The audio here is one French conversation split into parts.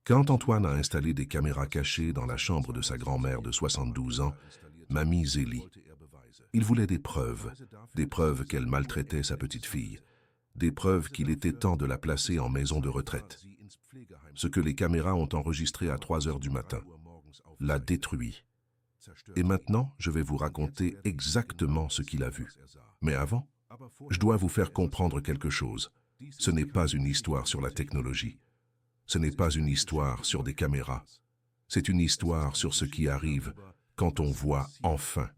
Quand Antoine a installé des caméras cachées dans la chambre de sa grand-mère de 72 ans, Mamie Zélie, il voulait des preuves qu'elle maltraitait sa petite fille, des preuves qu'il était temps de la placer en maison de retraite. Ce que les caméras ont enregistré à 3 heures du matin l'a détruit. Et maintenant, je vais vous raconter exactement ce qu'il a vu. Mais avant, je dois vous faire comprendre quelque chose. Ce n'est pas une histoire sur la technologie. Ce n'est pas une histoire sur des caméras. C'est une histoire sur ce qui arrive quand on voit enfin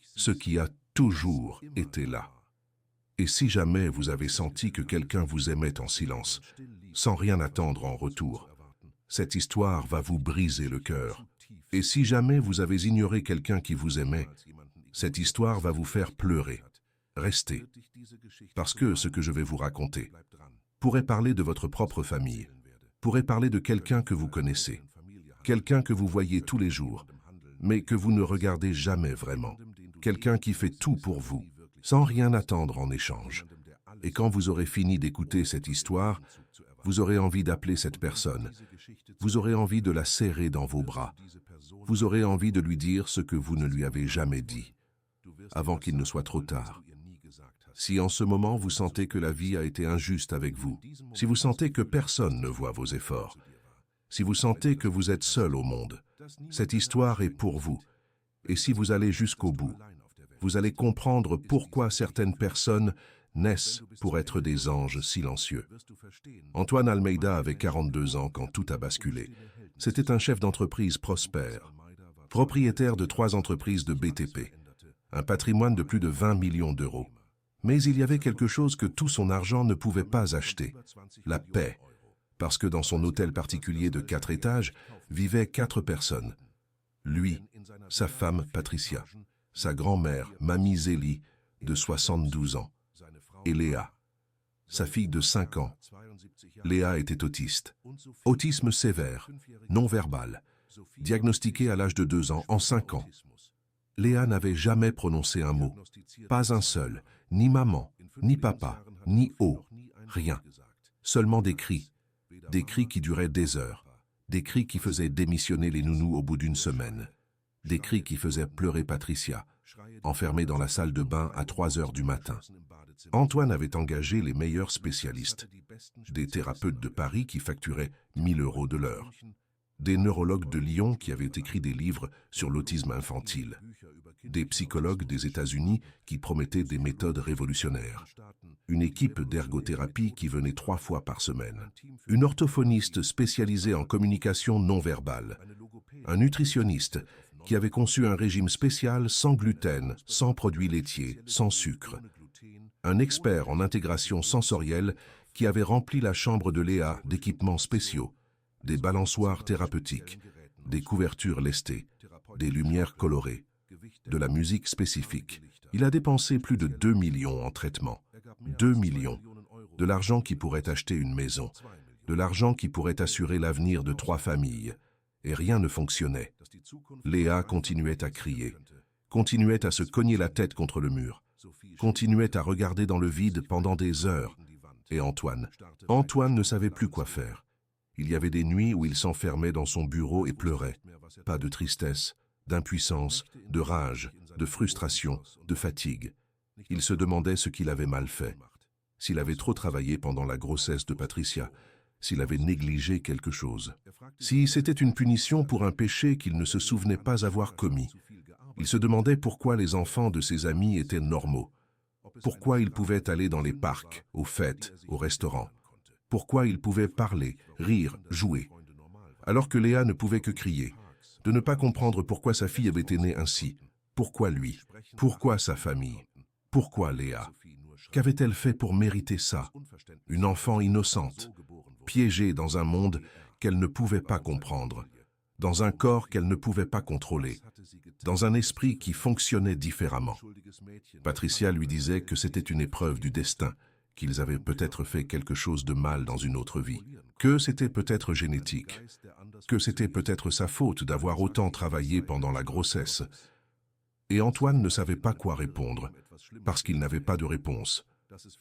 ce qui a toujours été là. Et si jamais vous avez senti que quelqu'un vous aimait en silence, sans rien attendre en retour, cette histoire va vous briser le cœur. Et si jamais vous avez ignoré quelqu'un qui vous aimait, cette histoire va vous faire pleurer. Restez, parce que ce que je vais vous raconter pourrait parler de votre propre famille, pourrait parler de quelqu'un que vous connaissez, quelqu'un que vous voyez tous les jours, mais que vous ne regardez jamais vraiment, quelqu'un qui fait tout pour vous, sans rien attendre en échange. Et quand vous aurez fini d'écouter cette histoire, vous aurez envie d'appeler cette personne, vous aurez envie de la serrer dans vos bras, vous aurez envie de lui dire ce que vous ne lui avez jamais dit, avant qu'il ne soit trop tard. Si en ce moment vous sentez que la vie a été injuste avec vous, si vous sentez que personne ne voit vos efforts, si vous sentez que vous êtes seul au monde, cette histoire est pour vous. Et si vous allez jusqu'au bout, vous allez comprendre pourquoi certaines personnes naissent pour être des anges silencieux. Antoine Almeida avait 42 ans quand tout a basculé. C'était un chef d'entreprise prospère, propriétaire de 3 entreprises de BTP, un patrimoine de plus de 20 millions d'euros. Mais il y avait quelque chose que tout son argent ne pouvait pas acheter, la paix, parce que dans son hôtel particulier de 4 étages vivaient 4 personnes. Lui, sa femme Patricia, sa grand-mère Mamie Zélie, de 72 ans, et Léa, sa fille de 5 ans. Léa était autiste. Autisme sévère, non-verbal, diagnostiqué à l'âge de 2 ans, en 5 ans. Léa n'avait jamais prononcé un mot, pas un seul, ni maman, ni papa, ni oh, rien. Seulement des cris qui duraient des heures, des cris qui faisaient démissionner les nounous au bout d'une semaine, des cris qui faisaient pleurer Patricia, enfermée dans la salle de bain à 3 heures du matin. Antoine avait engagé les meilleurs spécialistes, des thérapeutes de Paris qui facturaient 1 000 € de l'heure, des neurologues de Lyon qui avaient écrit des livres sur l'autisme infantile, des psychologues des États-Unis qui promettaient des méthodes révolutionnaires, une équipe d'ergothérapie qui venait 3 fois par semaine, une orthophoniste spécialisée en communication non verbale, un nutritionniste qui avait conçu un régime spécial sans gluten, sans produits laitiers, sans sucre, un expert en intégration sensorielle qui avait rempli la chambre de Léa d'équipements spéciaux, des balançoires thérapeutiques, des couvertures lestées, des lumières colorées, de la musique spécifique. Il a dépensé plus de 2 millions en traitement. 2 millions. De l'argent qui pourrait acheter une maison, de l'argent qui pourrait assurer l'avenir de 3 familles. Et rien ne fonctionnait. Léa continuait à crier, continuait à se cogner la tête contre le mur, continuait à regarder dans le vide pendant des heures. Et Antoine ne savait plus quoi faire. Il y avait des nuits où il s'enfermait dans son bureau et pleurait. Pas de tristesse, d'impuissance, de rage, de frustration, de fatigue. Il se demandait ce qu'il avait mal fait, s'il avait trop travaillé pendant la grossesse de Patricia, s'il avait négligé quelque chose, si c'était une punition pour un péché qu'il ne se souvenait pas avoir commis. Il se demandait pourquoi les enfants de ses amis étaient normaux, pourquoi ils pouvaient aller dans les parcs, aux fêtes, aux restaurants, pourquoi ils pouvaient parler, rire, jouer, alors que Léa ne pouvait que crier, de ne pas comprendre pourquoi sa fille avait été née ainsi, pourquoi lui, pourquoi sa famille, pourquoi Léa. Qu'avait-elle fait pour mériter ça? Une enfant innocente, piégée dans un monde qu'elle ne pouvait pas comprendre, dans un corps qu'elle ne pouvait pas contrôler, dans un esprit qui fonctionnait différemment. Patricia lui disait que c'était une épreuve du destin, qu'ils avaient peut-être fait quelque chose de mal dans une autre vie, que c'était peut-être génétique, que c'était peut-être sa faute d'avoir autant travaillé pendant la grossesse. Et Antoine ne savait pas quoi répondre, parce qu'il n'avait pas de réponse.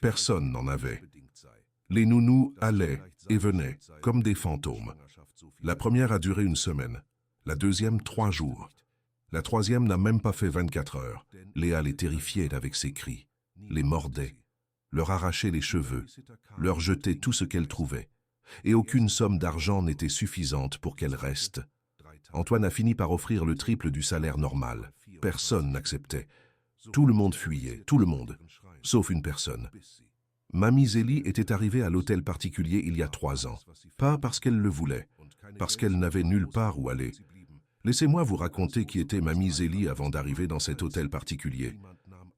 Personne n'en avait. Les nounous allaient et venaient comme des fantômes. La première a duré une semaine, la deuxième 3 jours. La troisième n'a même pas fait 24 heures. Léa les terrifiait avec ses cris, les mordait, leur arrachait les cheveux, leur jetait tout ce qu'elle trouvait. Et aucune somme d'argent n'était suffisante pour qu'elle reste. Antoine a fini par offrir le triple du salaire normal. Personne n'acceptait. Tout le monde fuyait, tout le monde, sauf une personne. Mamie Zélie était arrivée à l'hôtel particulier il y a 3 ans. Pas parce qu'elle le voulait, parce qu'elle n'avait nulle part où aller. Laissez-moi vous raconter qui était Mamie Zélie avant d'arriver dans cet hôtel particulier.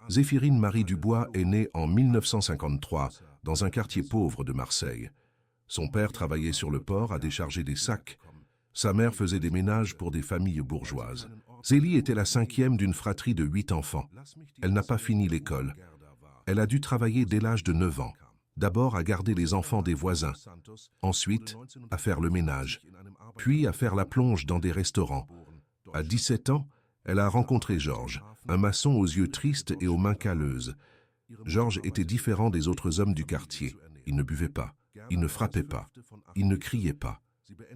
Zéphirine Marie Dubois est née en 1953 dans un quartier pauvre de Marseille. Son père travaillait sur le port à décharger des sacs. Sa mère faisait des ménages pour des familles bourgeoises. Zélie était la 5e d'une fratrie de 8 enfants. Elle n'a pas fini l'école. Elle a dû travailler dès l'âge de 9 ans. D'abord à garder les enfants des voisins, ensuite à faire le ménage, puis à faire la plonge dans des restaurants. À 17 ans, elle a rencontré Georges, un maçon aux yeux tristes et aux mains calleuses. Georges était différent des autres hommes du quartier. Il ne buvait pas, il ne frappait pas, il ne criait pas.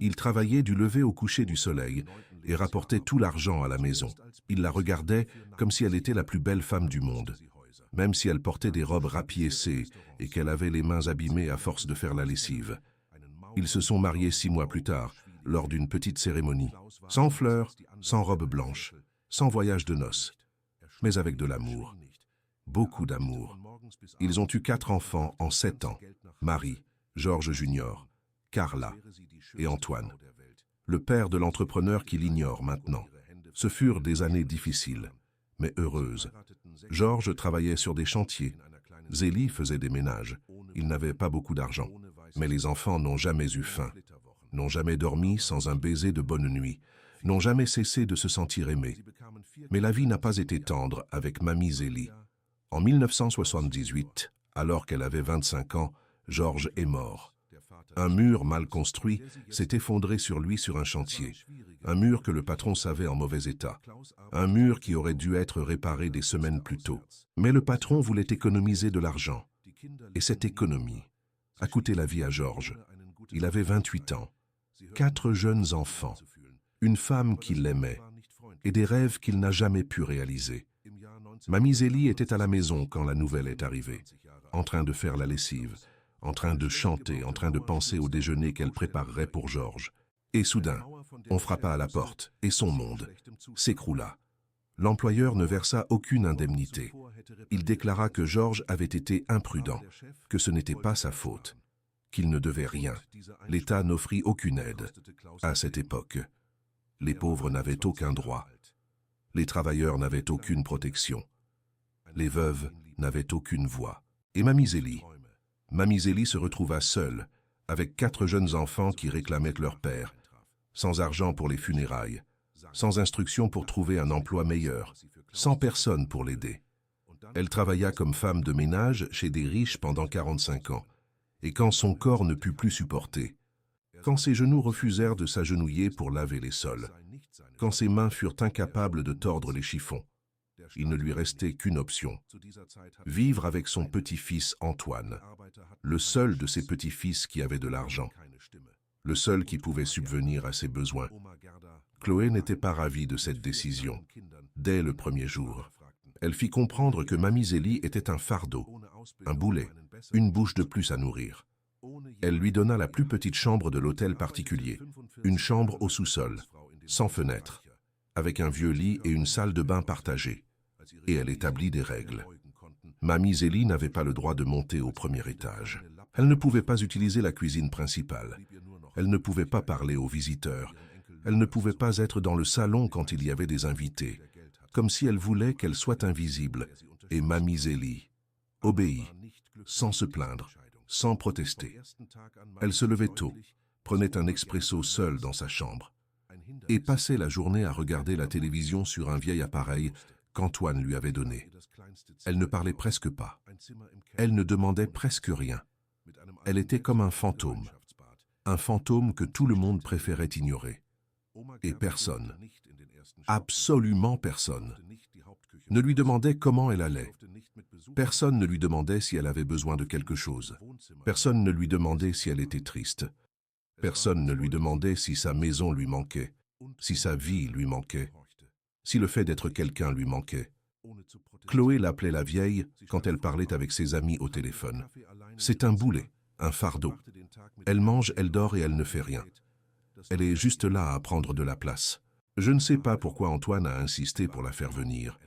Il travaillait du lever au coucher du soleil et rapportait tout l'argent à la maison. Il la regardait comme si elle était la plus belle femme du monde. Même si elle portait des robes rapiécées et qu'elle avait les mains abîmées à force de faire la lessive. Ils se sont mariés 6 mois plus tard, lors d'une petite cérémonie, sans fleurs, sans robe blanche, sans voyage de noces, mais avec de l'amour. Beaucoup d'amour. Ils ont eu 4 enfants en 7 ans, Marie, Georges Junior, Carla et Antoine. Le père de l'entrepreneur qui l'ignore maintenant. Ce furent des années difficiles, mais heureuses. Georges travaillait sur des chantiers. Zélie faisait des ménages. Il n'avait pas beaucoup d'argent. Mais les enfants n'ont jamais eu faim, n'ont jamais dormi sans un baiser de bonne nuit, n'ont jamais cessé de se sentir aimés. Mais la vie n'a pas été tendre avec Mamie Zélie. En 1978, alors qu'elle avait 25 ans, Georges est mort. Un mur mal construit s'est effondré sur lui sur un chantier. Un mur que le patron savait en mauvais état. Un mur qui aurait dû être réparé des semaines plus tôt. Mais le patron voulait économiser de l'argent. Et cette économie a coûté la vie à Georges. Il avait 28 ans, 4 jeunes enfants, une femme qui l'aimait et des rêves qu'il n'a jamais pu réaliser. Mamie Zélie était à la maison quand la nouvelle est arrivée, en train de faire la lessive, en train de chanter, en train de penser au déjeuner qu'elle préparerait pour Georges. Et soudain, on frappa à la porte et son monde s'écroula. L'employeur ne versa aucune indemnité. Il déclara que Georges avait été imprudent, que ce n'était pas sa faute, qu'il ne devait rien. L'État n'offrit aucune aide. À cette époque, les pauvres n'avaient aucun droit. Les travailleurs n'avaient aucune protection. Les veuves n'avaient aucune voix. Et Mamie Zélie se retrouva seule, avec 4 jeunes enfants qui réclamaient leur père, sans argent pour les funérailles, sans instruction pour trouver un emploi meilleur, sans personne pour l'aider. Elle travailla comme femme de ménage chez des riches pendant 45 ans, et quand son corps ne put plus supporter, quand ses genoux refusèrent de s'agenouiller pour laver les sols, quand ses mains furent incapables de tordre les chiffons, il ne lui restait qu'une option, vivre avec son petit-fils Antoine, le seul de ses petits-fils qui avait de l'argent, le seul qui pouvait subvenir à ses besoins. Chloé n'était pas ravie de cette décision. Dès le premier jour, elle fit comprendre que Mamie Zélie était un fardeau, un boulet, une bouche de plus à nourrir. Elle lui donna la plus petite chambre de l'hôtel particulier, une chambre au sous-sol, sans fenêtre, avec un vieux lit et une salle de bain partagée. Et elle établit des règles. Mamie Zélie n'avait pas le droit de monter au premier étage. Elle ne pouvait pas utiliser la cuisine principale. Elle ne pouvait pas parler aux visiteurs. Elle ne pouvait pas être dans le salon quand il y avait des invités, comme si elle voulait qu'elle soit invisible. Et Mamie Zélie obéit, sans se plaindre, sans protester. Elle se levait tôt, prenait un expresso seule dans sa chambre, et passait la journée à regarder la télévision sur un vieil appareil qu'Antoine lui avait donné. Elle ne parlait presque pas. Elle ne demandait presque rien. Elle était comme un fantôme que tout le monde préférait ignorer. Et personne, absolument personne, ne lui demandait comment elle allait. Personne ne lui demandait si elle avait besoin de quelque chose. Personne ne lui demandait si elle était triste. Personne ne lui demandait si sa maison lui manquait, si sa vie lui manquait, si le fait d'être quelqu'un lui manquait. Chloé l'appelait la vieille quand elle parlait avec ses amis au téléphone. C'est un boulet, un fardeau. Elle mange, elle dort et elle ne fait rien. Elle est juste là à prendre de la place. Je ne sais pas pourquoi Antoine a insisté pour la faire venir.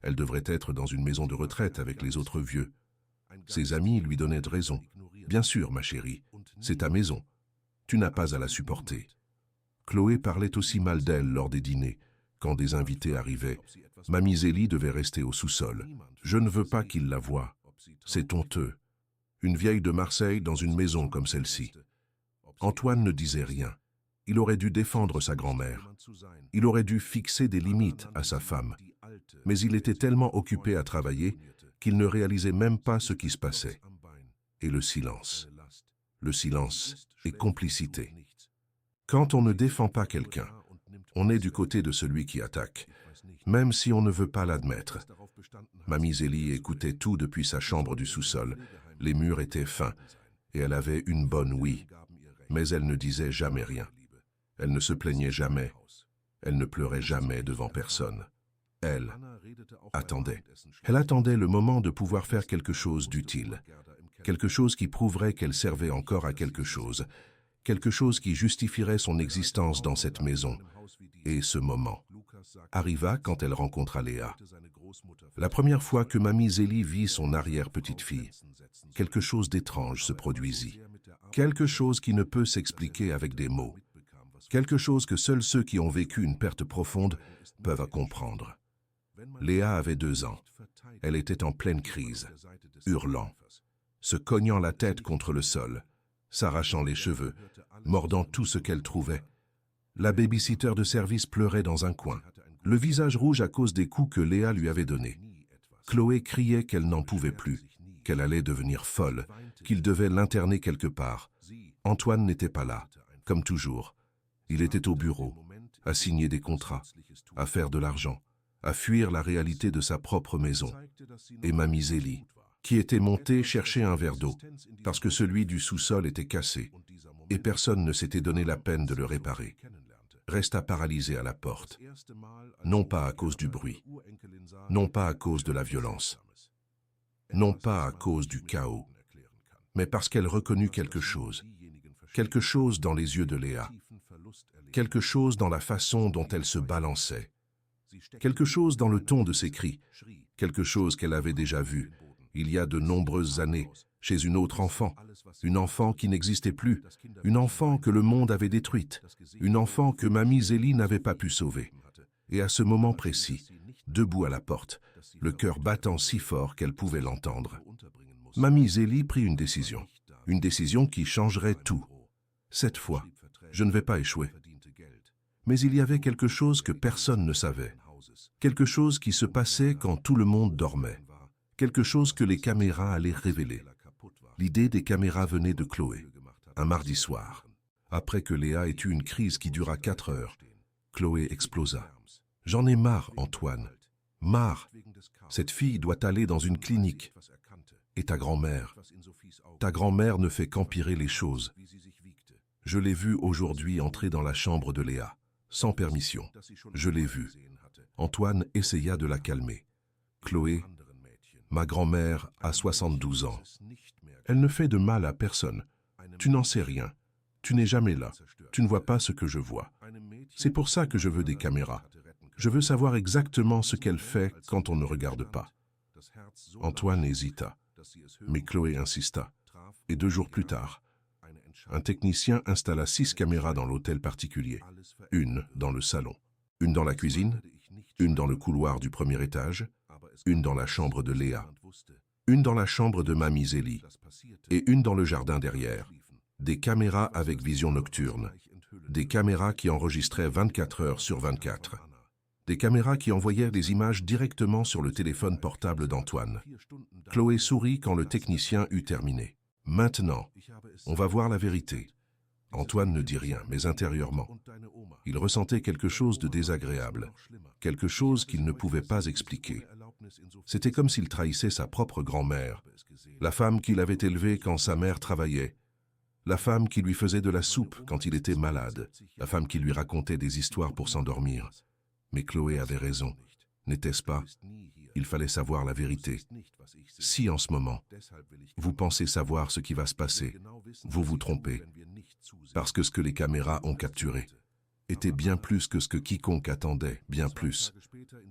Elle devrait être dans une maison de retraite avec les autres vieux. Ses amis lui donnaient de raison. Bien sûr, ma chérie, c'est ta maison. Tu n'as pas à la supporter. Chloé parlait aussi mal d'elle lors des dîners. Quand des invités arrivaient, Mamie Zélie devait rester au sous-sol. Je ne veux pas qu'il la voie. C'est honteux. Une vieille de Marseille dans une maison comme celle-ci. Antoine ne disait rien. Il aurait dû défendre sa grand-mère. Il aurait dû fixer des limites à sa femme. Mais il était tellement occupé à travailler qu'il ne réalisait même pas ce qui se passait. Et le silence. Le silence et complicité. Quand on ne défend pas quelqu'un, on est du côté de celui qui attaque, même si on ne veut pas l'admettre. Mamie Zélie écoutait tout depuis sa chambre du sous-sol. Les murs étaient fins, et elle avait une bonne ouïe. Mais elle ne disait jamais rien. Elle ne se plaignait jamais. Elle ne pleurait jamais devant personne. Elle attendait. Elle attendait le moment de pouvoir faire quelque chose d'utile. Quelque chose qui prouverait qu'elle servait encore à quelque chose. Quelque chose qui justifierait son existence dans cette maison. Et ce moment arriva quand elle rencontra Léa. La première fois que Mamie Zélie vit son arrière-petite-fille, quelque chose d'étrange se produisit. Quelque chose qui ne peut s'expliquer avec des mots. Quelque chose que seuls ceux qui ont vécu une perte profonde peuvent comprendre. Léa avait 2 ans. Elle était en pleine crise, hurlant, se cognant la tête contre le sol, s'arrachant les cheveux, mordant tout ce qu'elle trouvait. La babysitter de service pleurait dans un coin, le visage rouge à cause des coups que Léa lui avait donnés. Chloé criait qu'elle n'en pouvait plus, qu'elle allait devenir folle, qu'il devait l'interner quelque part. Antoine n'était pas là, comme toujours. Il était au bureau, à signer des contrats, à faire de l'argent, à fuir la réalité de sa propre maison. Et Mamie Zélie, qui était montée chercher un verre d'eau, parce que celui du sous-sol était cassé, et personne ne s'était donné la peine de le réparer, resta paralysée à la porte, non pas à cause du bruit, non pas à cause de la violence, non pas à cause du chaos, mais parce qu'elle reconnut quelque chose dans les yeux de Léa, quelque chose dans la façon dont elle se balançait, quelque chose dans le ton de ses cris, quelque chose qu'elle avait déjà vu, il y a de nombreuses années, chez une autre enfant, une enfant qui n'existait plus, une enfant que le monde avait détruite, une enfant que Mamie Zélie n'avait pas pu sauver. Et à ce moment précis, debout à la porte, le cœur battant si fort qu'elle pouvait l'entendre, Mamie Zélie prit une décision qui changerait tout. Cette fois, je ne vais pas échouer. Mais il y avait quelque chose que personne ne savait, quelque chose qui se passait quand tout le monde dormait, quelque chose que les caméras allaient révéler. L'idée des caméras venait de Chloé, un mardi soir. Après que Léa ait eu une crise qui dura 4 heures, Chloé explosa. « J'en ai marre, Antoine. Marre. Cette fille doit aller dans une clinique. Et ta grand-mère ne fait qu'empirer les choses. Je l'ai vue aujourd'hui entrer dans la chambre de Léa, sans permission. Je l'ai vue. » Antoine essaya de la calmer. « Chloé, ma grand-mère a 72 ans. Elle ne fait de mal à personne. Tu n'en sais rien. Tu n'es jamais là. Tu ne vois pas ce que je vois. C'est pour ça que je veux des caméras. Je veux savoir exactement ce qu'elle fait quand on ne regarde pas. » Antoine hésita, mais Chloé insista. Et 2 jours plus tard, un technicien installa 6 caméras dans l'hôtel particulier. Une dans le salon, une dans la cuisine, une dans le couloir du premier étage, une dans la chambre de Léa, une dans la chambre de Mamie Zélie et une dans le jardin derrière. Des caméras avec vision nocturne, des caméras qui enregistraient 24 heures sur 24, des caméras qui envoyaient des images directement sur le téléphone portable d'Antoine. Chloé sourit quand le technicien eut terminé. « Maintenant, on va voir la vérité. » Antoine ne dit rien, mais intérieurement, il ressentait quelque chose de désagréable, quelque chose qu'il ne pouvait pas expliquer. C'était comme s'il trahissait sa propre grand-mère, la femme qu'il avait élevée quand sa mère travaillait, la femme qui lui faisait de la soupe quand il était malade, la femme qui lui racontait des histoires pour s'endormir. Mais Chloé avait raison, n'était-ce pas? Il fallait savoir la vérité. Si en ce moment, vous pensez savoir ce qui va se passer, vous vous trompez, parce que ce que les caméras ont capturé était bien plus que ce que quiconque attendait, bien plus.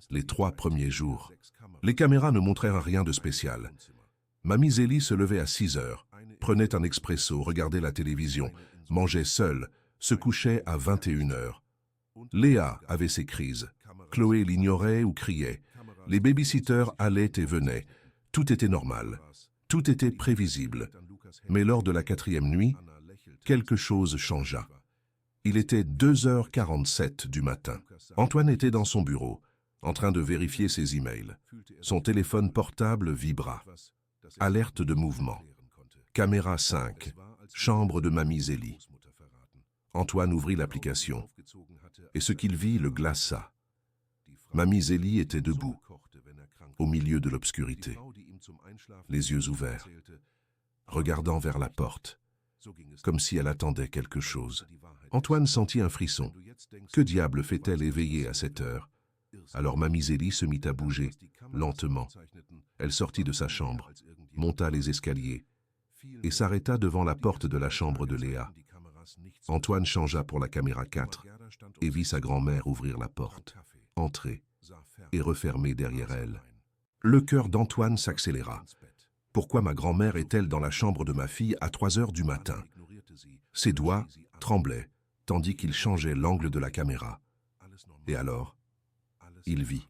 Les 3 premiers jours, les caméras ne montrèrent rien de spécial. Mamie Zélie se levait à 6 heures, prenait un expresso, regardait la télévision, mangeait seule, se couchait à 21 heures. Léa avait ses crises. Chloé l'ignorait ou criait. Les babysitters allaient et venaient. Tout était normal. Tout était prévisible. Mais lors de la 4e nuit, quelque chose changea. Il était 2h47 du matin. Antoine était dans son bureau, en train de vérifier ses emails. Son téléphone portable vibra. Alerte de mouvement. Caméra 5. Chambre de Mamie Zélie. Antoine ouvrit l'application, et ce qu'il vit le glaça. Mamie Zélie était debout, au milieu de l'obscurité, les yeux ouverts, regardant vers la porte, comme si elle attendait quelque chose. Antoine sentit un frisson. Que diable fait-elle éveillée à cette heure? Alors Mamie Zélie se mit à bouger, lentement. Elle sortit de sa chambre, monta les escaliers et s'arrêta devant la porte de la chambre de Léa. Antoine changea pour la caméra 4 et vit sa grand-mère ouvrir la porte, entrer et refermer derrière elle. Le cœur d'Antoine s'accéléra. Pourquoi ma grand-mère est-elle dans la chambre de ma fille à 3 heures du matin? Ses doigts tremblaient, tandis qu'il changeait l'angle de la caméra. Et alors, il vit.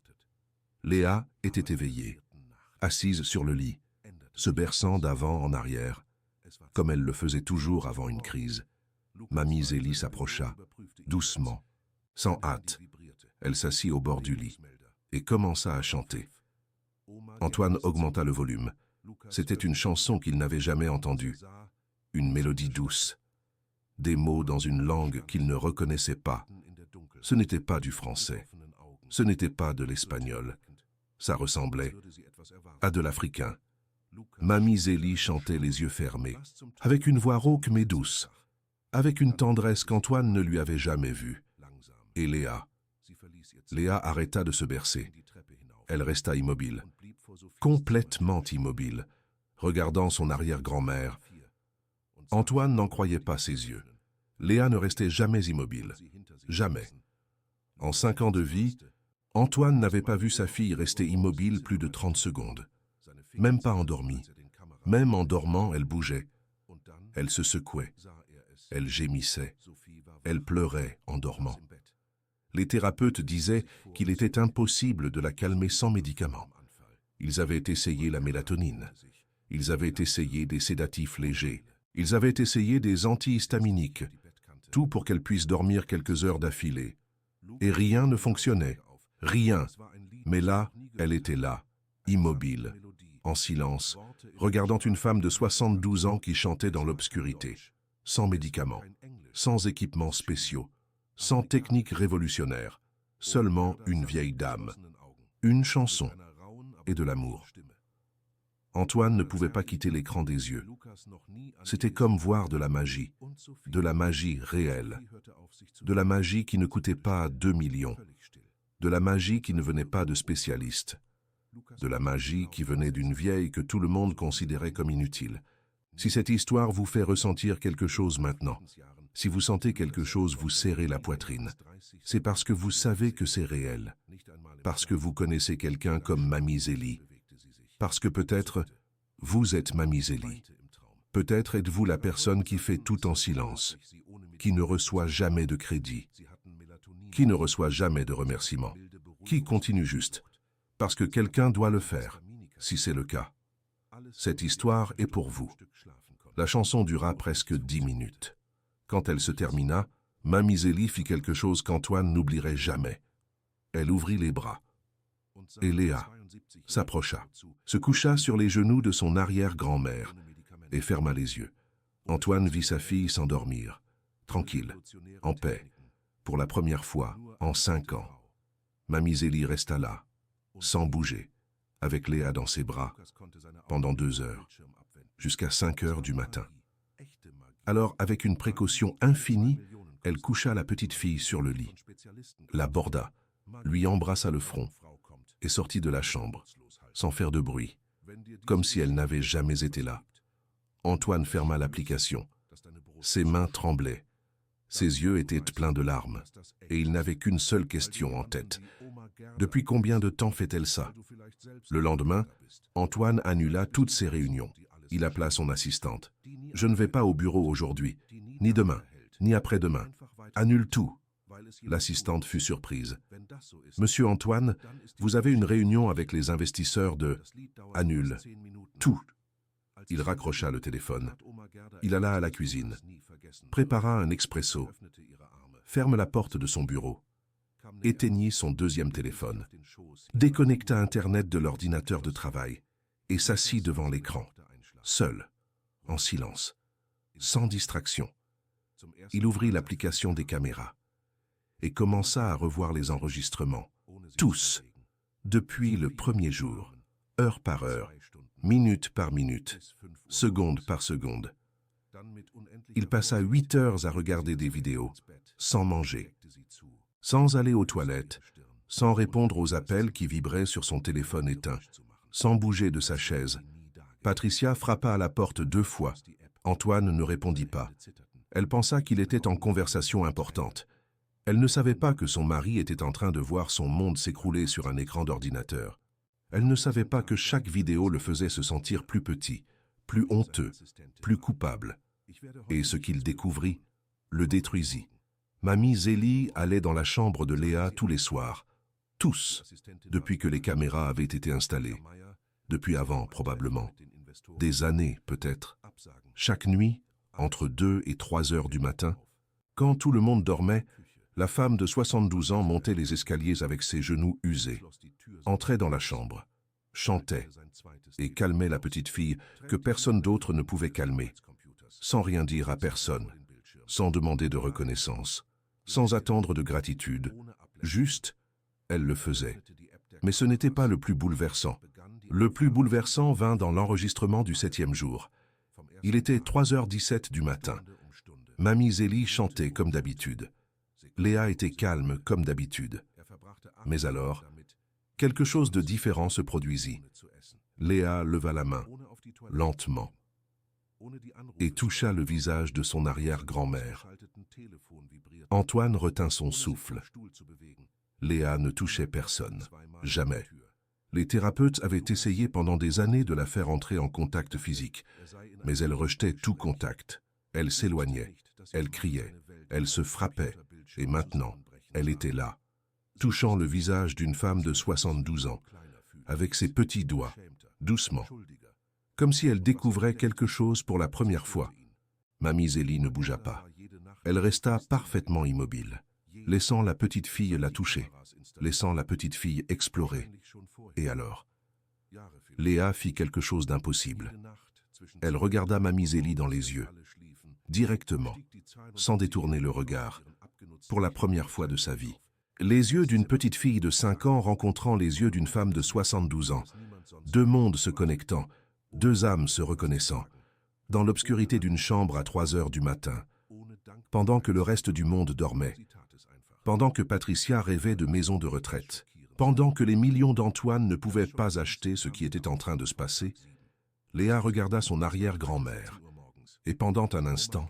Léa était éveillée, assise sur le lit, se berçant d'avant en arrière, comme elle le faisait toujours avant une crise. Mamie Zélie s'approcha, doucement, sans hâte. Elle s'assit au bord du lit et commença à chanter. Antoine augmenta le volume. C'était une chanson qu'il n'avait jamais entendue, une mélodie douce, des mots dans une langue qu'il ne reconnaissait pas. Ce n'était pas du français, ce n'était pas de l'espagnol, ça ressemblait à de l'africain. Mamie Zélie chantait les yeux fermés, avec une voix rauque mais douce, avec une tendresse qu'Antoine ne lui avait jamais vue. Et Léa arrêta de se bercer. Elle resta immobile, complètement immobile, regardant son arrière-grand-mère. Antoine n'en croyait pas ses yeux. Léa ne restait jamais immobile. Jamais. En 5 ans de vie, Antoine n'avait pas vu sa fille rester immobile plus de 30 secondes. Même pas endormie. Même en dormant, elle bougeait. Elle se secouait. Elle gémissait. Elle pleurait en dormant. Les thérapeutes disaient qu'il était impossible de la calmer sans médicaments. Ils avaient essayé la mélatonine. Ils avaient essayé des sédatifs légers. Ils avaient essayé des antihistaminiques. Tout pour qu'elle puisse dormir quelques heures d'affilée. Et rien ne fonctionnait. Rien. Mais là, elle était là, immobile, en silence, regardant une femme de 72 ans qui chantait dans l'obscurité, sans médicaments, sans équipements spéciaux, sans technique révolutionnaire, seulement une vieille dame, une chanson et de l'amour. Antoine ne pouvait pas quitter l'écran des yeux. C'était comme voir de la magie réelle, de la magie qui ne coûtait pas 2 millions, de la magie qui ne venait pas de spécialistes, de la magie qui venait d'une vieille que tout le monde considérait comme inutile. Si cette histoire vous fait ressentir quelque chose maintenant, si vous sentez quelque chose vous serrer la poitrine, c'est parce que vous savez que c'est réel, parce que vous connaissez quelqu'un comme Mamie Zélie, parce que peut-être vous êtes Mamie Zélie. Peut-être êtes-vous la personne qui fait tout en silence, qui ne reçoit jamais de crédit, qui ne reçoit jamais de remerciements, qui continue juste, parce que quelqu'un doit le faire, si c'est le cas. Cette histoire est pour vous. La chanson dura presque 10 minutes. Quand elle se termina, Mamie Zélie fit quelque chose qu'Antoine n'oublierait jamais. Elle ouvrit les bras. Et Léa s'approcha, se coucha sur les genoux de son arrière-grand-mère et ferma les yeux. Antoine vit sa fille s'endormir, tranquille, en paix, pour la première fois en 5 ans. Mamie Zélie resta là, sans bouger, avec Léa dans ses bras, pendant 2 heures, jusqu'à 5 heures du matin. Alors, avec une précaution infinie, elle coucha la petite fille sur le lit, la borda, lui embrassa le front et sortit de la chambre, sans faire de bruit, comme si elle n'avait jamais été là. Antoine ferma l'application. Ses mains tremblaient. Ses yeux étaient pleins de larmes, et il n'avait qu'une seule question en tête. Depuis combien de temps fait-elle ça? Le lendemain, Antoine annula toutes ses réunions. Il appela son assistante. « Je ne vais pas au bureau aujourd'hui, ni demain, ni après-demain. Annule tout. » L'assistante fut surprise. « Monsieur Antoine, vous avez une réunion avec les investisseurs de... » « Annule. Tout. » Il raccrocha le téléphone. Il alla à la cuisine, prépara un expresso, ferme la porte de son bureau, éteignit son deuxième téléphone, déconnecta Internet de l'ordinateur de travail et s'assit devant l'écran, seul, en silence, sans distraction. Il ouvrit l'application des caméras et commença à revoir les enregistrements, tous, depuis le premier jour, heure par heure, minute par minute, seconde par seconde. Il passa 8 heures à regarder des vidéos, sans manger, sans aller aux toilettes, sans répondre aux appels qui vibraient sur son téléphone éteint, sans bouger de sa chaise. Patricia frappa à la porte 2 fois. Antoine ne répondit pas. Elle pensa qu'il était en conversation importante. Elle ne savait pas que son mari était en train de voir son monde s'écrouler sur un écran d'ordinateur. Elle ne savait pas que chaque vidéo le faisait se sentir plus petit, plus honteux, plus coupable. Et ce qu'il découvrit le détruisit. Mamie Zélie allait dans la chambre de Léa tous les soirs, tous, depuis que les caméras avaient été installées. Depuis avant, probablement. Des années, peut-être. Chaque nuit, entre 2 et 3 heures du matin, quand tout le monde dormait, la femme de 72 ans montait les escaliers avec ses genoux usés, entrait dans la chambre, chantait et calmait la petite fille que personne d'autre ne pouvait calmer, sans rien dire à personne, sans demander de reconnaissance, sans attendre de gratitude. Juste, elle le faisait. Mais ce n'était pas le plus bouleversant. Le plus bouleversant vint dans l'enregistrement du 7e jour. Il était 3h17 du matin. Mamie Zélie chantait comme d'habitude. Léa était calme comme d'habitude. Mais alors, quelque chose de différent se produisit. Léa leva la main, lentement, et toucha le visage de son arrière-grand-mère. Antoine retint son souffle. Léa ne touchait personne, jamais. Les thérapeutes avaient essayé pendant des années de la faire entrer en contact physique, mais elle rejetait tout contact. Elle s'éloignait, elle criait, elle se frappait, et maintenant, elle était là, touchant le visage d'une femme de 72 ans, avec ses petits doigts, doucement, comme si elle découvrait quelque chose pour la première fois. Mamie Zélie ne bougea pas. Elle resta parfaitement immobile, laissant la petite fille la toucher, laissant la petite fille explorer. Et alors, Léa fit quelque chose d'impossible. Elle regarda Mamie Zélie dans les yeux, directement, sans détourner le regard, pour la première fois de sa vie. Les yeux d'une petite fille de 5 ans rencontrant les yeux d'une femme de 72 ans. 2 mondes se connectant, 2 âmes se reconnaissant, dans l'obscurité d'une chambre à 3 heures du matin, pendant que le reste du monde dormait, pendant que Patricia rêvait de maison de retraite, pendant que les millions d'Antoine ne pouvaient pas acheter ce qui était en train de se passer, Léa regarda son arrière-grand-mère, et pendant un instant,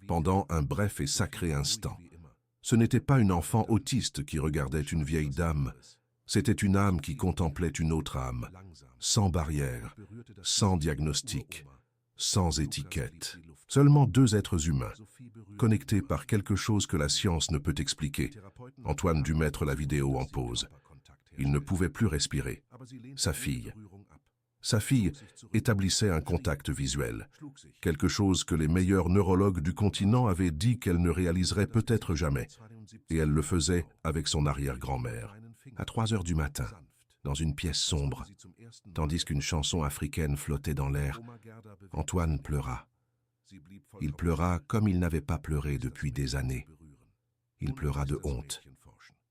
pendant un bref et sacré instant, ce n'était pas une enfant autiste qui regardait une vieille dame, c'était une âme qui contemplait une autre âme, sans barrière, sans diagnostic, sans étiquette. Seulement 2 êtres humains, connectés par quelque chose que la science ne peut expliquer. Antoine dut mettre la vidéo en pause. Il ne pouvait plus respirer. Sa fille établissait un contact visuel, quelque chose que les meilleurs neurologues du continent avaient dit qu'elle ne réaliserait peut-être jamais. Et elle le faisait avec son arrière-grand-mère, à 3 heures du matin, dans une pièce sombre, tandis qu'une chanson africaine flottait dans l'air. Antoine pleura. Il pleura comme il n'avait pas pleuré depuis des années. Il pleura de honte,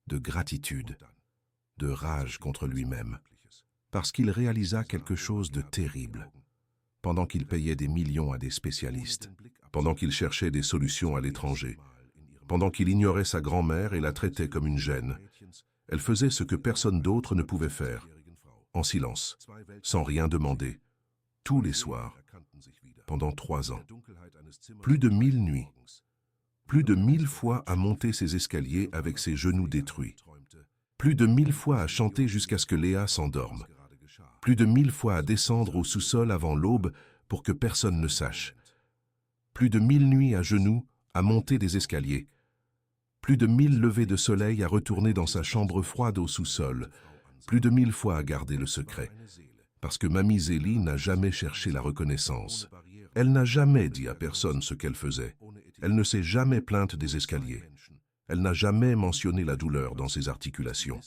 de gratitude, de rage contre lui-même. parce qu'il réalisa quelque chose de terrible. Pendant qu'il payait des millions à des spécialistes, pendant qu'il cherchait des solutions à l'étranger, pendant qu'il ignorait sa grand-mère et la traitait comme une gêne, elle faisait ce que personne d'autre ne pouvait faire, en silence, sans rien demander, tous les soirs, pendant 3 ans. Plus de 1000 nuits, plus de 1000 fois à monter ses escaliers avec ses genoux détruits, plus de 1000 fois à chanter jusqu'à ce que Léa s'endorme, plus de 1000 fois à descendre au sous-sol avant l'aube pour que personne ne sache, plus de 1000 nuits à genoux à monter des escaliers, plus de 1000 levées de soleil à retourner dans sa chambre froide au sous-sol, plus de 1000 fois à garder le secret. Parce que Mamie Zélie n'a jamais cherché la reconnaissance. Elle n'a jamais dit à personne ce qu'elle faisait. Elle ne s'est jamais plainte des escaliers. Elle n'a jamais mentionné la douleur dans ses articulations.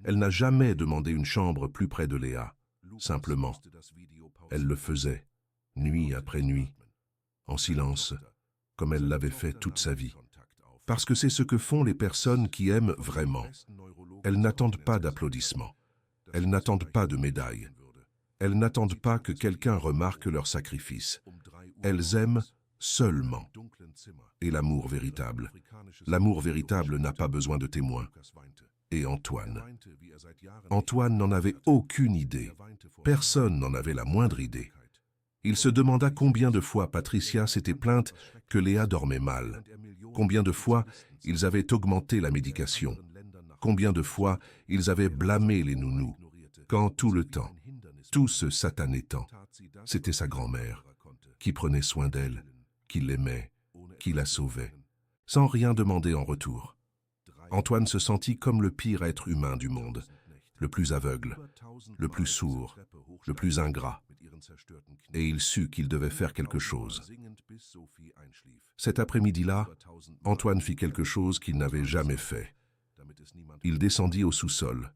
Elle n'a jamais demandé une chambre plus près de Léa. Simplement, elle le faisait, nuit après nuit, en silence, comme elle l'avait fait toute sa vie. Parce que c'est ce que font les personnes qui aiment vraiment. Elles n'attendent pas d'applaudissements. Elles n'attendent pas de médailles. Elles n'attendent pas que quelqu'un remarque leur sacrifice. Elles aiment seulement. Et l'amour véritable n'a pas besoin de témoins. Et Antoine n'en avait aucune idée. Personne n'en avait la moindre idée. Il se demanda combien de fois Patricia s'était plainte que Léa dormait mal. Combien de fois ils avaient augmenté la médication. Combien de fois ils avaient blâmé les nounous. Quand tout le temps, tout ce satané temps, c'était sa grand-mère qui prenait soin d'elle, qui l'aimait, qui la sauvait, sans rien demander en retour. Antoine se sentit comme le pire être humain du monde, le plus aveugle, le plus sourd, le plus ingrat. Et il sut qu'il devait faire quelque chose. Cet après-midi-là, Antoine fit quelque chose qu'il n'avait jamais fait. Il descendit au sous-sol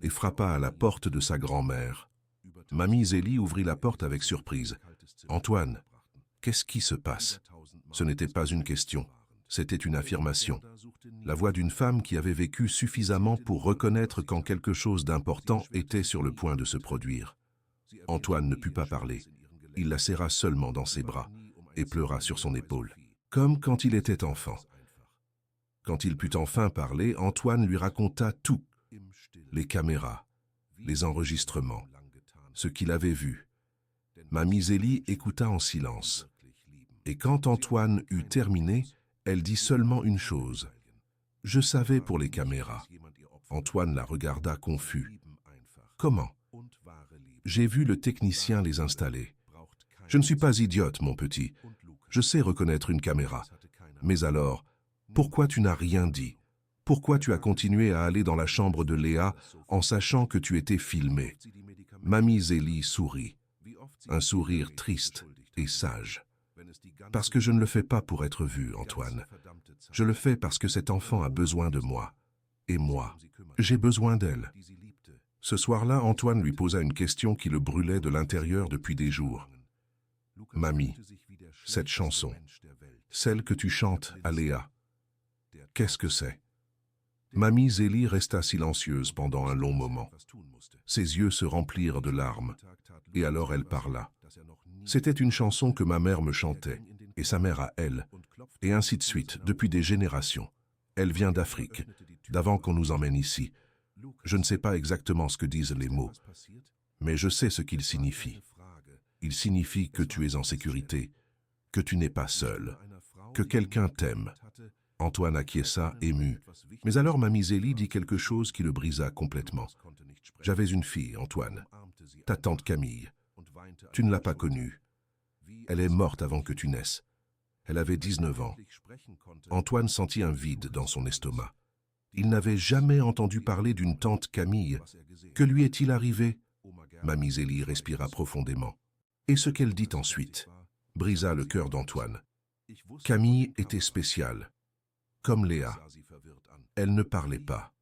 et frappa à la porte de sa grand-mère. Mamie Zélie ouvrit la porte avec surprise. « Antoine, qu'est-ce qui se passe ?» Ce n'était pas une question, c'était une affirmation. La voix d'une femme qui avait vécu suffisamment pour reconnaître quand quelque chose d'important était sur le point de se produire. Antoine ne put pas parler. Il la serra seulement dans ses bras et pleura sur son épaule, comme quand il était enfant. Quand il put enfin parler, Antoine lui raconta tout. Les caméras, les enregistrements, ce qu'il avait vu. Mamie Zélie écouta en silence. Et quand Antoine eut terminé, elle dit seulement une chose. « Je savais pour les caméras. » Antoine la regarda confus. « Comment ?»« J'ai vu le technicien les installer. Je ne suis pas idiote, mon petit. Je sais reconnaître une caméra. Mais alors, pourquoi tu n'as rien dit? Pourquoi tu as continué à aller dans la chambre de Léa en sachant que tu étais filmé ?» Mamie Zélie sourit, un sourire triste et sage. « Parce que je ne le fais pas pour être vu, Antoine. Je le fais parce que cet enfant a besoin de moi. Et moi, j'ai besoin d'elle. » Ce soir-là, Antoine lui posa une question qui le brûlait de l'intérieur depuis des jours. « Mamie, cette chanson, celle que tu chantes à Léa, qu'est-ce que c'est ?» Mamie Zélie resta silencieuse pendant un long moment. Ses yeux se remplirent de larmes, et alors elle parla. « C'était une chanson que ma mère me chantait, et sa mère à elle, et ainsi de suite, depuis des générations. Elle vient d'Afrique, d'avant qu'on nous emmène ici. Je ne sais pas exactement ce que disent les mots, mais je sais ce qu'ils signifient. Il signifie que tu es en sécurité, que tu n'es pas seul, que quelqu'un t'aime. » Antoine acquiesça, ému. Mais alors Mamie Zélie dit quelque chose qui le brisa complètement. « J'avais une fille, Antoine, ta tante Camille. Tu ne l'as pas connue. Elle est morte avant que tu naisses. Elle avait 19 ans. » Antoine sentit un vide dans son estomac. Il n'avait jamais entendu parler d'une tante Camille. Que lui est-il arrivé? Mamie Zélie respira profondément. Et ce qu'elle dit ensuite brisa le cœur d'Antoine. Camille était spéciale, comme Léa. Elle ne parlait pas.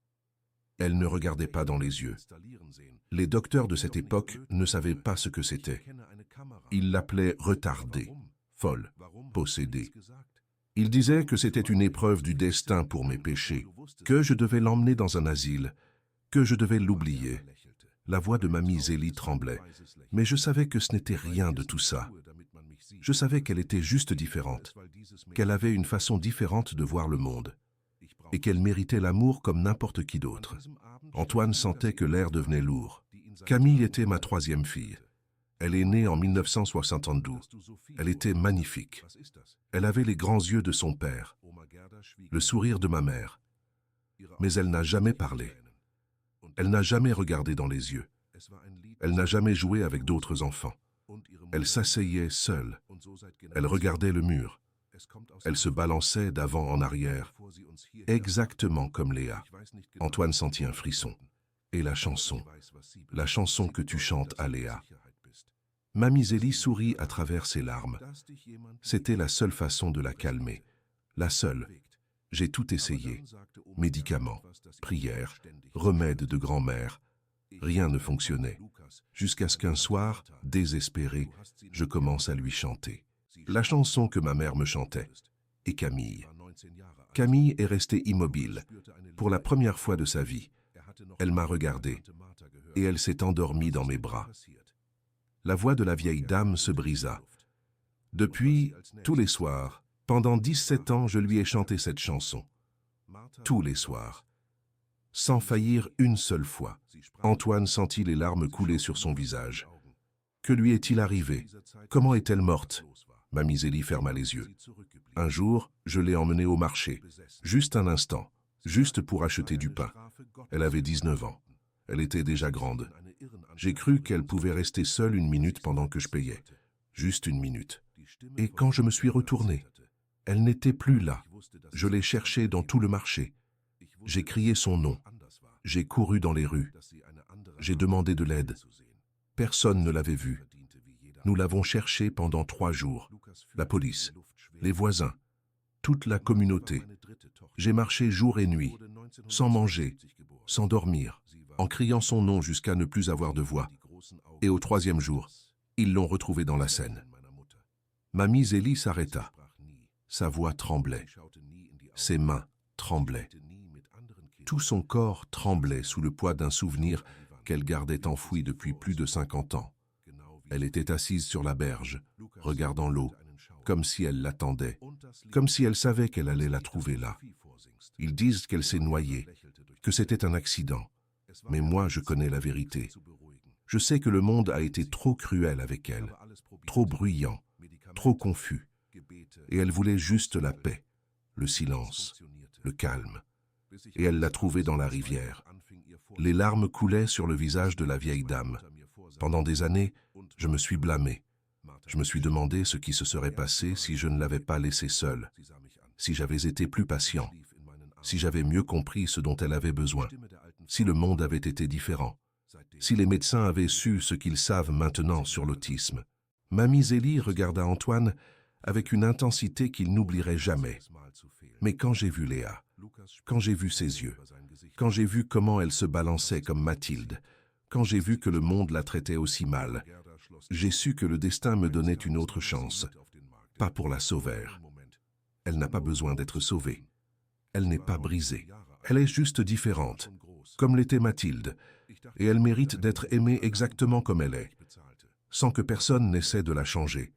Elle ne regardait pas dans les yeux. Les docteurs de cette époque ne savaient pas ce que c'était. Ils l'appelaient retardée, folle, possédée. Ils disaient que c'était une épreuve du destin pour mes péchés, que je devais l'emmener dans un asile, que je devais l'oublier. La voix de mamie Zélie tremblait, mais je savais que ce n'était rien de tout ça. Je savais qu'elle était juste différente, qu'elle avait une façon différente de voir le monde, et qu'elle méritait l'amour comme n'importe qui d'autre. Antoine sentait que l'air devenait lourd. Camille était ma troisième fille. Elle est née en 1972. Elle était magnifique. Elle avait les grands yeux de son père, le sourire de ma mère. Mais elle n'a jamais parlé. Elle n'a jamais regardé dans les yeux. Elle n'a jamais joué avec d'autres enfants. Elle s'asseyait seule. Elle regardait le mur. Elle se balançait d'avant en arrière, exactement comme Léa. Antoine sentit un frisson. Et la chanson que tu chantes à Léa. Mamie Zélie sourit à travers ses larmes. C'était la seule façon de la calmer. La seule. J'ai tout essayé. Médicaments, prières, remèdes de grand-mère. Rien ne fonctionnait. Jusqu'à ce qu'un soir, désespéré, je commence à lui chanter. La chanson que ma mère me chantait. Et Camille. Camille est restée immobile. Pour la première fois de sa vie, elle m'a regardé. Et elle s'est endormie dans mes bras. La voix de la vieille dame se brisa. Depuis, tous les soirs, pendant 17 ans, je lui ai chanté cette chanson. Tous les soirs. Sans faillir une seule fois. Antoine sentit les larmes couler sur son visage. Que lui est-il arrivé? Comment est-elle morte? Mamie Zélie ferma les yeux. Un jour, je l'ai emmenée au marché. Juste un instant. Juste pour acheter du pain. Elle avait 19 ans. Elle était déjà grande. J'ai cru qu'elle pouvait rester seule une minute pendant que je payais. Juste une minute. Et quand je me suis retourné, elle n'était plus là. Je l'ai cherchée dans tout le marché. J'ai crié son nom. J'ai couru dans les rues. J'ai demandé de l'aide. Personne ne l'avait vue. Nous l'avons cherchée pendant 3 jours. La police, les voisins, toute la communauté. J'ai marché jour et nuit, sans manger, sans dormir, en criant son nom jusqu'à ne plus avoir de voix. Et au 3e jour, ils l'ont retrouvée dans la Seine. Mamie Zélie s'arrêta. Sa voix tremblait. Ses mains tremblaient. Tout son corps tremblait sous le poids d'un souvenir qu'elle gardait enfoui depuis plus de 50 ans. Elle était assise sur la berge, regardant l'eau, comme si elle l'attendait, comme si elle savait qu'elle allait la trouver là. Ils disent qu'elle s'est noyée, que c'était un accident. Mais moi, je connais la vérité. Je sais que le monde a été trop cruel avec elle, trop bruyant, trop confus. Et elle voulait juste la paix, le silence, le calme. Et elle l'a trouvée dans la rivière. Les larmes coulaient sur le visage de la vieille dame. Pendant des années, je me suis blâmé. Je me suis demandé ce qui se serait passé si je ne l'avais pas laissée seule, si j'avais été plus patient, si j'avais mieux compris ce dont elle avait besoin, si le monde avait été différent, si les médecins avaient su ce qu'ils savent maintenant sur l'autisme. Mamie Zélie regarda Antoine avec une intensité qu'il n'oublierait jamais. Mais quand j'ai vu Léa, quand j'ai vu ses yeux, quand j'ai vu comment elle se balançait comme Mathilde, quand j'ai vu que le monde la traitait aussi mal, j'ai su que le destin me donnait une autre chance, pas pour la sauver. Elle n'a pas besoin d'être sauvée. Elle n'est pas brisée. Elle est juste différente, comme l'était Mathilde, et elle mérite d'être aimée exactement comme elle est, sans que personne n'essaie de la changer,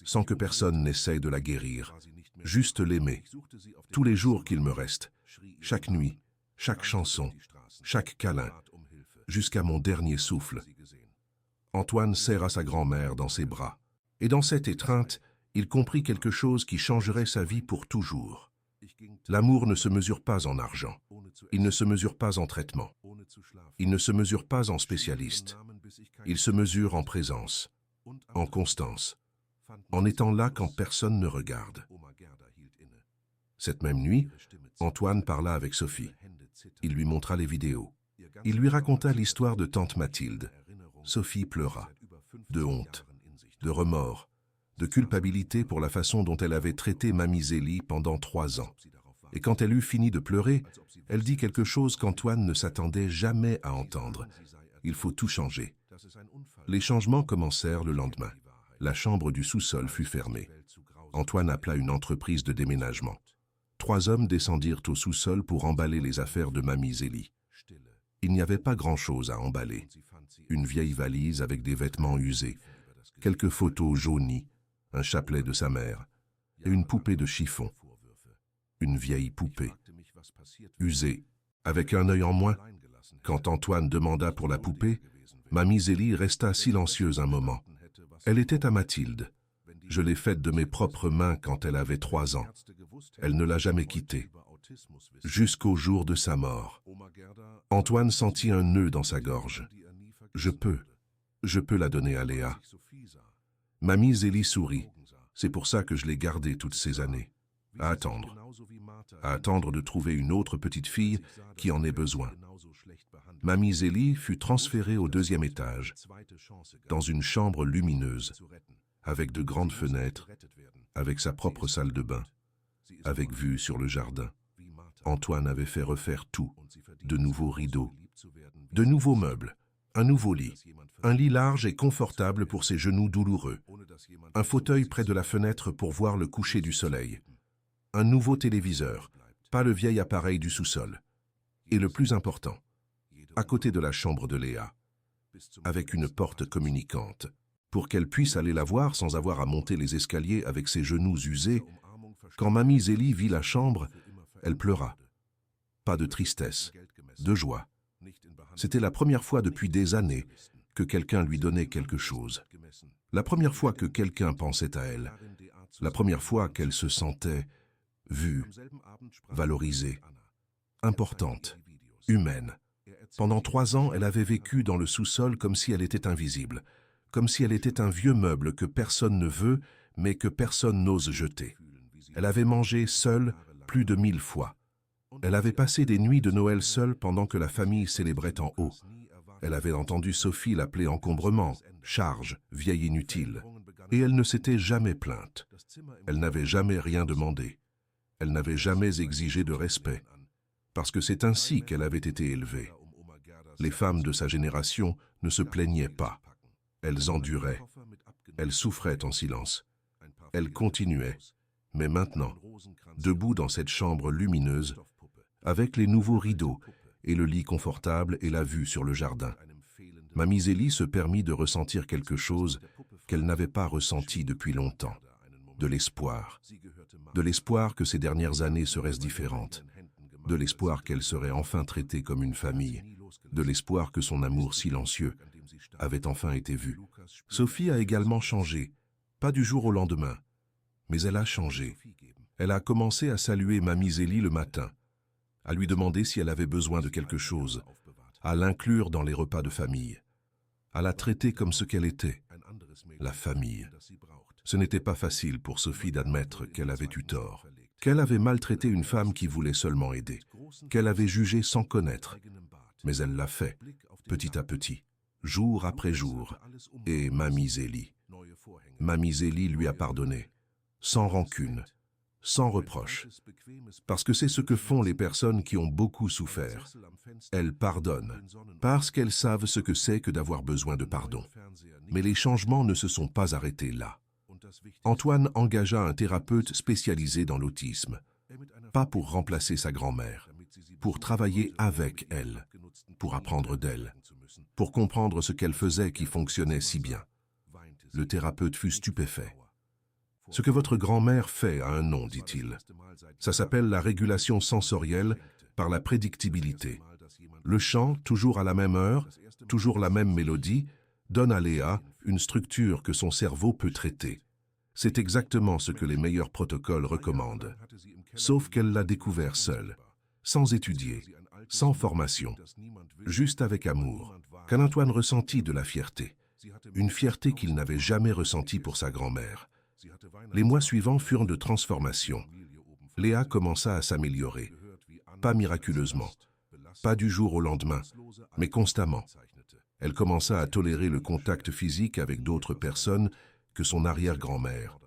sans que personne n'essaie de la guérir, juste l'aimer, tous les jours qu'il me reste, chaque nuit, chaque chanson, chaque câlin, jusqu'à mon dernier souffle. Antoine serra sa grand-mère dans ses bras, et dans cette étreinte, il comprit quelque chose qui changerait sa vie pour toujours. L'amour ne se mesure pas en argent, il ne se mesure pas en traitement, il ne se mesure pas en spécialiste, il se mesure en présence, en constance, en étant là quand personne ne regarde. Cette même nuit, Antoine parla avec Sophie. Il lui montra les vidéos. Il lui raconta l'histoire de tante Mathilde. Sophie pleura, de honte, de remords, de culpabilité pour la façon dont elle avait traité mamie Zélie pendant 3 ans. Et quand elle eut fini de pleurer, elle dit quelque chose qu'Antoine ne s'attendait jamais à entendre. Il faut tout changer. Les changements commencèrent le lendemain. La chambre du sous-sol fut fermée. Antoine appela une entreprise de déménagement. 3 hommes descendirent au sous-sol pour emballer les affaires de mamie Zélie. Il n'y avait pas grand-chose à emballer. une vieille valise avec des vêtements usés, quelques photos jaunies, un chapelet de sa mère et une poupée de chiffon. Une vieille poupée, usée, avec un œil en moins. Quand Antoine demanda pour la poupée, mamie Zélie resta silencieuse un moment. Elle était à Mathilde. Je l'ai faite de mes propres mains quand elle avait 3 ans. Elle ne l'a jamais quittée, jusqu'au jour de sa mort. Antoine sentit un nœud dans sa gorge. Je peux la donner à Léa. Mamie Zélie sourit. C'est pour ça que je l'ai gardée toutes ces années. À attendre de trouver une autre petite fille qui en ait besoin. Mamie Zélie fut transférée au 2e étage, dans une chambre lumineuse, avec de grandes fenêtres, avec sa propre salle de bain, avec vue sur le jardin. Antoine avait fait refaire tout, de nouveaux rideaux, de nouveaux meubles, un nouveau lit, un lit large et confortable pour ses genoux douloureux, un fauteuil près de la fenêtre pour voir le coucher du soleil, un nouveau téléviseur, pas le vieil appareil du sous-sol. Et le plus important, à côté de la chambre de Léa, avec une porte communicante, pour qu'elle puisse aller la voir sans avoir à monter les escaliers avec ses genoux usés. Quand mamie Zélie vit la chambre, elle pleura. Pas de tristesse, de joie. C'était la première fois depuis des années que quelqu'un lui donnait quelque chose. La première fois que quelqu'un pensait à elle. La première fois qu'elle se sentait vue, valorisée, importante, humaine. Pendant 3 ans, elle avait vécu dans le sous-sol comme si elle était invisible, comme si elle était un vieux meuble que personne ne veut, mais que personne n'ose jeter. Elle avait mangé seule plus de 1000 fois. Elle avait passé des nuits de Noël seule pendant que la famille célébrait en haut. Elle avait entendu Sophie l'appeler encombrement, charge, vieille inutile. Et elle ne s'était jamais plainte. Elle n'avait jamais rien demandé. Elle n'avait jamais exigé de respect. Parce que c'est ainsi qu'elle avait été élevée. Les femmes de sa génération ne se plaignaient pas. Elles enduraient. Elles souffraient en silence. Elles continuaient. Mais maintenant, debout dans cette chambre lumineuse, avec les nouveaux rideaux et le lit confortable et la vue sur le jardin, mamie Zélie se permit de ressentir quelque chose qu'elle n'avait pas ressenti depuis longtemps. De l'espoir. De l'espoir que ces dernières années seraient différentes. De l'espoir qu'elle serait enfin traitée comme une famille. De l'espoir que son amour silencieux avait enfin été vu. Sophie a également changé, pas du jour au lendemain, mais elle a changé. Elle a commencé à saluer mamie Zélie le matin, à lui demander si elle avait besoin de quelque chose, à l'inclure dans les repas de famille, à la traiter comme ce qu'elle était, la famille. Ce n'était pas facile pour Sophie d'admettre qu'elle avait eu tort, qu'elle avait maltraité une femme qui voulait seulement aider, qu'elle avait jugé sans connaître. Mais elle l'a fait, petit à petit, jour après jour. Et mamie Zélie lui a pardonné, sans rancune, sans reproche. Parce que c'est ce que font les personnes qui ont beaucoup souffert. Elles pardonnent, parce qu'elles savent ce que c'est que d'avoir besoin de pardon. Mais les changements ne se sont pas arrêtés là. Antoine engagea un thérapeute spécialisé dans l'autisme, pas pour remplacer sa grand-mère, pour travailler avec elle, pour apprendre d'elle, pour comprendre ce qu'elle faisait qui fonctionnait si bien. Le thérapeute fut stupéfait. Ce que votre grand-mère fait a un nom, dit-il. Ça s'appelle la régulation sensorielle par la prédictibilité. Le chant, toujours à la même heure, toujours la même mélodie, donne à Léa une structure que son cerveau peut traiter. C'est exactement ce que les meilleurs protocoles recommandent. Sauf qu'elle l'a découvert seule, sans étudier, sans formation, juste avec amour, qu'Antoine ressentit de la fierté. Une fierté qu'il n'avait jamais ressentie pour sa grand-mère. Les mois suivants furent de transformation. Léa commença à s'améliorer, pas miraculeusement, pas du jour au lendemain, mais constamment. Elle commença à tolérer le contact physique avec d'autres personnes que son arrière-grand-mère.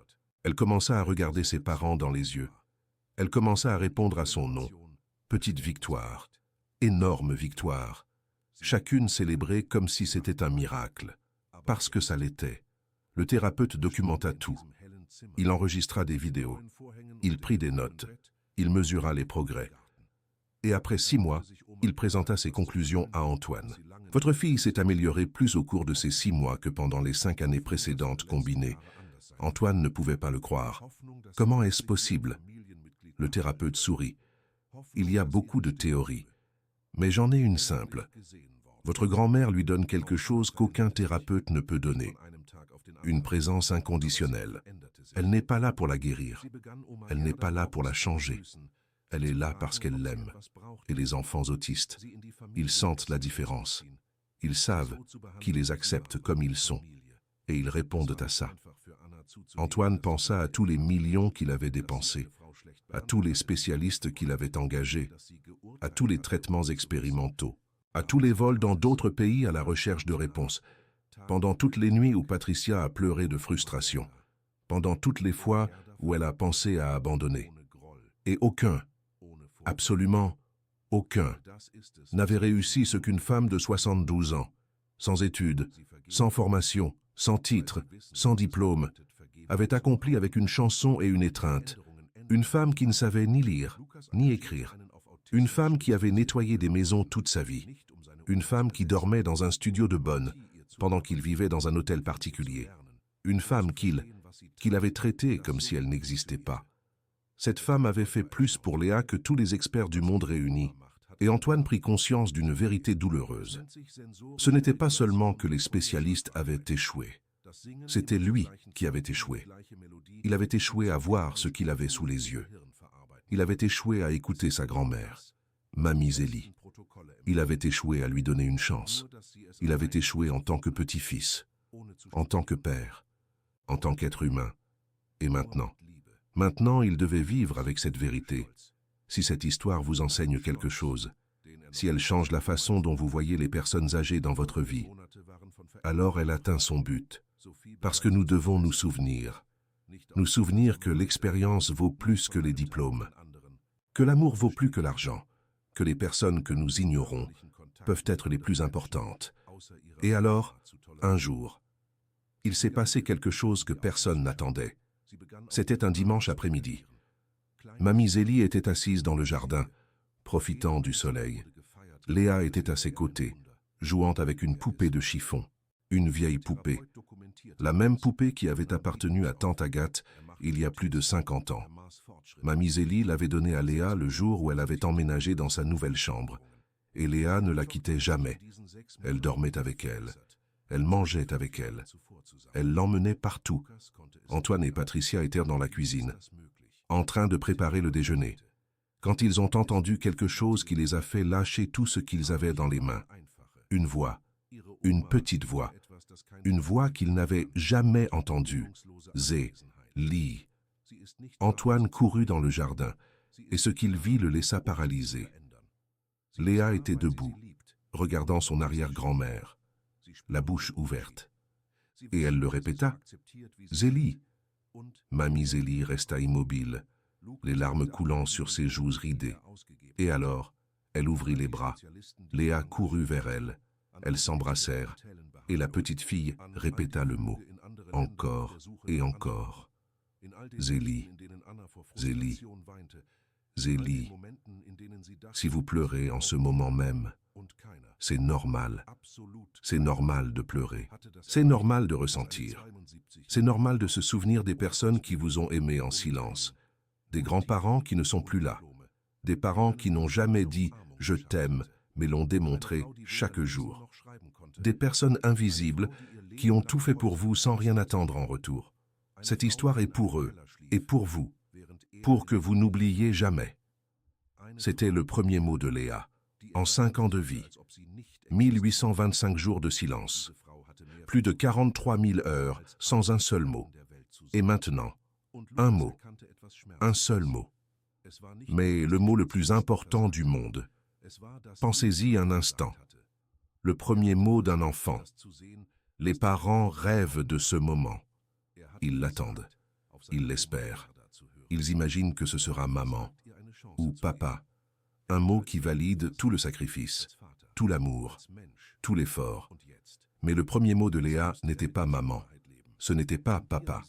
Elle commença à regarder ses parents dans les yeux. Elle commença à répondre à son nom. Petite victoire, énorme victoire. Chacune célébrée comme si c'était un miracle. Parce que ça l'était. Le thérapeute documenta tout. Il enregistra des vidéos. Il prit des notes. Il mesura les progrès. Et après 6 mois, il présenta ses conclusions à Antoine. Votre fille s'est améliorée plus au cours de ces 6 mois que pendant les 5 années précédentes combinées. Antoine ne pouvait pas le croire. Comment est-ce possible? Le thérapeute sourit. Il y a beaucoup de théories, mais j'en ai une simple. Votre grand-mère lui donne quelque chose qu'aucun thérapeute ne peut donner. Une présence inconditionnelle. Elle n'est pas là pour la guérir. Elle n'est pas là pour la changer. Elle est là parce qu'elle l'aime. Et les enfants autistes, ils sentent la différence. Ils savent qu'ils les acceptent comme ils sont. Et ils répondent à ça. Antoine pensa à tous les millions qu'il avait dépensés, à tous les spécialistes qu'il avait engagés, à tous les traitements expérimentaux, à tous les vols dans d'autres pays à la recherche de réponses, pendant toutes les nuits où Patricia a pleuré de frustration, pendant toutes les fois où elle a pensé à abandonner. Et aucun, absolument aucun, n'avait réussi ce qu'une femme de 72 ans, sans études, sans formation, sans titre, sans diplôme, avait accompli avec une chanson et une étreinte. Une femme qui ne savait ni lire, ni écrire. Une femme qui avait nettoyé des maisons toute sa vie. Une femme qui dormait dans un studio de bonne, pendant qu'il vivait dans un hôtel particulier. Une femme qu'il avait traitée comme si elle n'existait pas. Cette femme avait fait plus pour Léa que tous les experts du monde réunis. Et Antoine prit conscience d'une vérité douloureuse. Ce n'était pas seulement que les spécialistes avaient échoué. C'était lui qui avait échoué. Il avait échoué à voir ce qu'il avait sous les yeux. Il avait échoué à écouter sa grand-mère, Mamie Zélie. Il avait échoué à lui donner une chance. Il avait échoué en tant que petit-fils, en tant que père, en tant qu'être humain. Et maintenant, il devait vivre avec cette vérité. Si cette histoire vous enseigne quelque chose, si elle change la façon dont vous voyez les personnes âgées dans votre vie, alors elle atteint son but. Parce que nous devons nous souvenir que l'expérience vaut plus que les diplômes, que l'amour vaut plus que l'argent, que les personnes que nous ignorons peuvent être les plus importantes. Et alors, un jour, il s'est passé quelque chose que personne n'attendait. C'était un dimanche après-midi. Mamie Zélie était assise dans le jardin, profitant du soleil. Léa était à ses côtés, jouant avec une poupée de chiffon, une vieille poupée. La même poupée qui avait appartenu à tante Agathe il y a plus de 50 ans. Mamie Zélie l'avait donnée à Léa le jour où elle avait emménagé dans sa nouvelle chambre. Et Léa ne la quittait jamais. Elle dormait avec elle. Elle mangeait avec elle. Elle l'emmenait partout. Antoine et Patricia étaient dans la cuisine, en train de préparer le déjeuner, quand ils ont entendu quelque chose qui les a fait lâcher tout ce qu'ils avaient dans les mains. Une voix, une petite voix, une voix qu'ils n'avaient jamais entendue. Zélie. Antoine courut dans le jardin, et ce qu'il vit le laissa paralysé. Léa était debout, regardant son arrière-grand-mère, la bouche ouverte. Et elle le répéta, « Zélie !» Mamie Zélie resta immobile, les larmes coulant sur ses joues ridées. Et alors, elle ouvrit les bras. Léa courut vers elle. Elles s'embrassèrent, et la petite fille répéta le mot, encore et encore. Zélie, Zélie, Zélie. Si vous pleurez en ce moment même, c'est normal. C'est normal de pleurer. C'est normal de ressentir. C'est normal de se souvenir des personnes qui vous ont aimé en silence. Des grands-parents qui ne sont plus là. Des parents qui n'ont jamais dit « je t'aime », mais l'ont démontré chaque jour. Des personnes invisibles qui ont tout fait pour vous sans rien attendre en retour. Cette histoire est pour eux et pour vous, pour que vous n'oubliez jamais. C'était le premier mot de Léa, en 5 ans de vie. 1825 jours de silence. Plus de 43 000 heures sans un seul mot. Et maintenant, un mot, un seul mot. Mais le mot le plus important du monde. Pensez-y un instant. Le premier mot d'un enfant. Les parents rêvent de ce moment. Ils l'attendent. Ils l'espèrent. Ils imaginent que ce sera maman ou papa. Un mot qui valide tout le sacrifice, tout l'amour, tout l'effort. Mais le premier mot de Léa n'était pas maman. Ce n'était pas papa.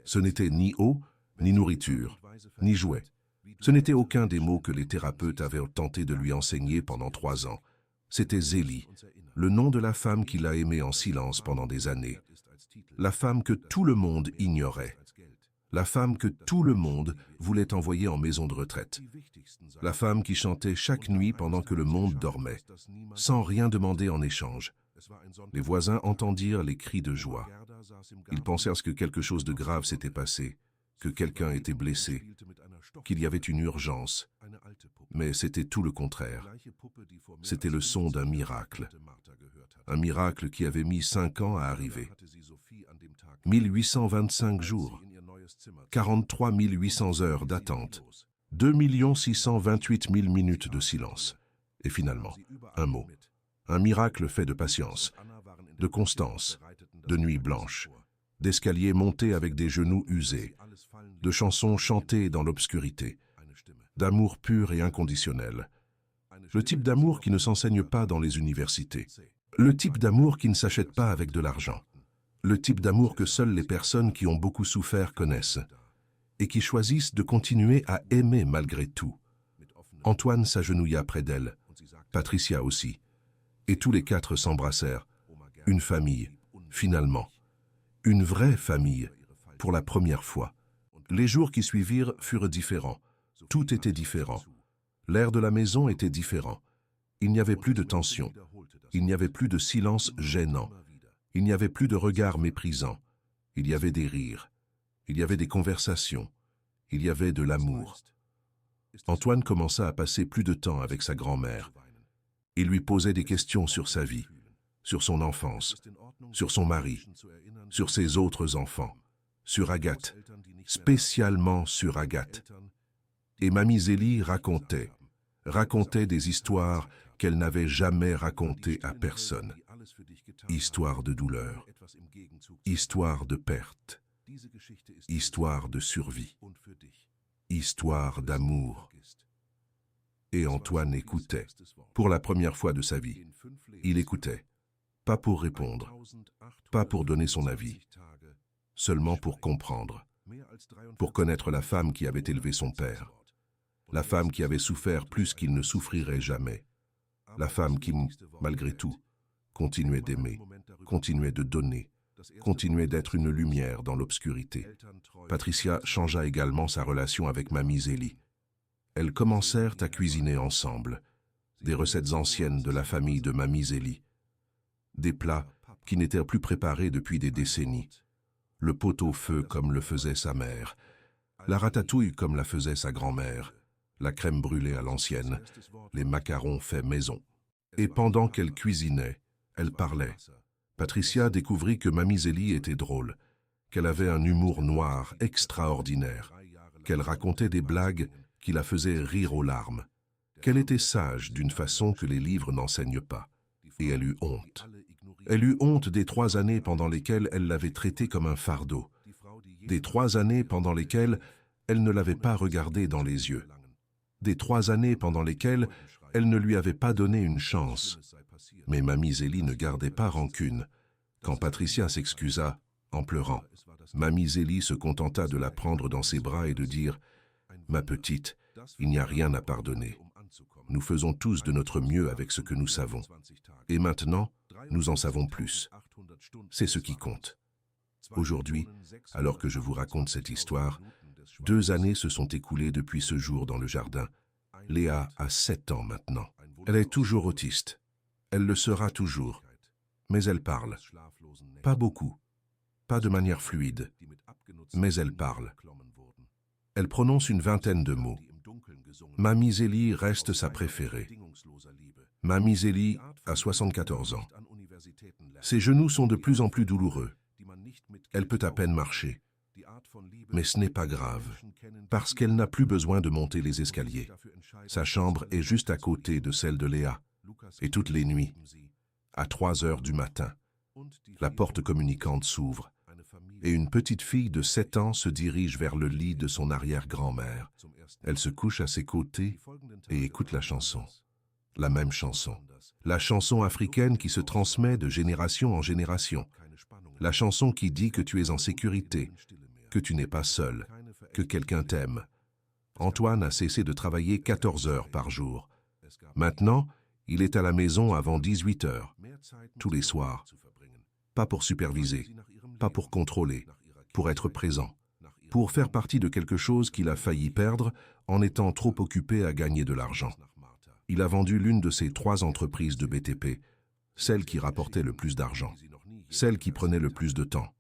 Ce n'était ni eau, ni nourriture, ni jouet. Ce n'était aucun des mots que les thérapeutes avaient tenté de lui enseigner pendant 3 ans. C'était Zélie, le nom de la femme qu'il a aimée en silence pendant des années. La femme que tout le monde ignorait. La femme que tout le monde voulait envoyer en maison de retraite. La femme qui chantait chaque nuit pendant que le monde dormait, sans rien demander en échange. Les voisins entendirent les cris de joie. Ils pensèrent que quelque chose de grave s'était passé, que quelqu'un était blessé, qu'il y avait une urgence. Mais c'était tout le contraire. C'était le son d'un miracle. Un miracle qui avait mis 5 ans à arriver. 1825 jours, 43 800 heures d'attente, 2 628 000 minutes de silence. Et finalement, un mot. Un miracle fait de patience, de constance, de nuits blanches, d'escaliers montés avec des genoux usés, de chansons chantées dans l'obscurité, d'amour pur et inconditionnel. Le type d'amour qui ne s'enseigne pas dans les universités. Le type d'amour qui ne s'achète pas avec de l'argent. Le type d'amour que seules les personnes qui ont beaucoup souffert connaissent et qui choisissent de continuer à aimer malgré tout. Antoine s'agenouilla près d'elle, Patricia aussi, et tous les 4 s'embrassèrent. Une famille, finalement. Une vraie famille, pour la première fois. Les jours qui suivirent furent différents. Tout était différent. L'air de la maison était différent. Il n'y avait plus de tension. Il n'y avait plus de silence gênant. Il n'y avait plus de regards méprisants. Il y avait des rires. Il y avait des conversations. Il y avait de l'amour. Antoine commença à passer plus de temps avec sa grand-mère. Il lui posait des questions sur sa vie, sur son enfance, sur son mari, sur ses autres enfants, sur Agathe, spécialement sur Agathe. Et Mamie Zélie racontait des histoires qu'elle n'avait jamais racontées à personne. Histoire de douleur, histoire de perte, histoire de survie, histoire d'amour. Et Antoine écoutait, pour la première fois de sa vie. Il écoutait, pas pour répondre, pas pour donner son avis, seulement pour comprendre, pour connaître la femme qui avait élevé son père, la femme qui avait souffert plus qu'il ne souffrirait jamais, la femme qui, malgré tout, continuait d'aimer, continuait de donner, continuait d'être une lumière dans l'obscurité. Patricia changea également sa relation avec Mamie Zélie. Elles commencèrent à cuisiner ensemble, des recettes anciennes de la famille de Mamie Zélie, des plats qui n'étaient plus préparés depuis des décennies, le pot-au-feu comme le faisait sa mère, la ratatouille comme la faisait sa grand-mère, la crème brûlée à l'ancienne, les macarons faits maison. Et pendant qu'elle cuisinait, elle parlait. Patricia découvrit que Mamie Zélie était drôle, qu'elle avait un humour noir extraordinaire, qu'elle racontait des blagues qui la faisaient rire aux larmes, qu'elle était sage d'une façon que les livres n'enseignent pas. Et elle eut honte. Elle eut honte des 3 années pendant lesquelles elle l'avait traitée comme un fardeau, des 3 années pendant lesquelles elle ne l'avait pas regardé dans les yeux, des 3 années pendant lesquelles elle ne lui avait pas donné une chance. Mais Mamie Zélie ne gardait pas rancune. Quand Patricia s'excusa, en pleurant, Mamie Zélie se contenta de la prendre dans ses bras et de dire « Ma petite, il n'y a rien à pardonner. Nous faisons tous de notre mieux avec ce que nous savons. Et maintenant, nous en savons plus. C'est ce qui compte. » Aujourd'hui, alors que je vous raconte cette histoire, 2 années se sont écoulées depuis ce jour dans le jardin. Léa a 7 ans maintenant. Elle est toujours autiste. Elle le sera toujours. Mais elle parle. Pas beaucoup. Pas de manière fluide. Mais elle parle. Elle prononce une vingtaine de mots. Mamie Zélie reste sa préférée. Mamie Zélie a 74 ans. Ses genoux sont de plus en plus douloureux. Elle peut à peine marcher. Mais ce n'est pas grave, parce qu'elle n'a plus besoin de monter les escaliers. Sa chambre est juste à côté de celle de Léa. Et toutes les nuits, à 3 heures du matin, la porte communicante s'ouvre et une petite fille de 7 ans se dirige vers le lit de son arrière-grand-mère. Elle se couche à ses côtés et écoute la chanson. La même chanson. La chanson africaine qui se transmet de génération en génération. La chanson qui dit que tu es en sécurité, que tu n'es pas seul, que quelqu'un t'aime. Antoine a cessé de travailler 14 heures par jour. Maintenant, il est à la maison avant 18 heures. tous les soirs. Pas pour superviser, pas pour contrôler, pour être présent, pour faire partie de quelque chose qu'il a failli perdre en étant trop occupé à gagner de l'argent. Il a vendu l'une de ses 3 entreprises de BTP, celle qui rapportait le plus d'argent, celle qui prenait le plus de temps.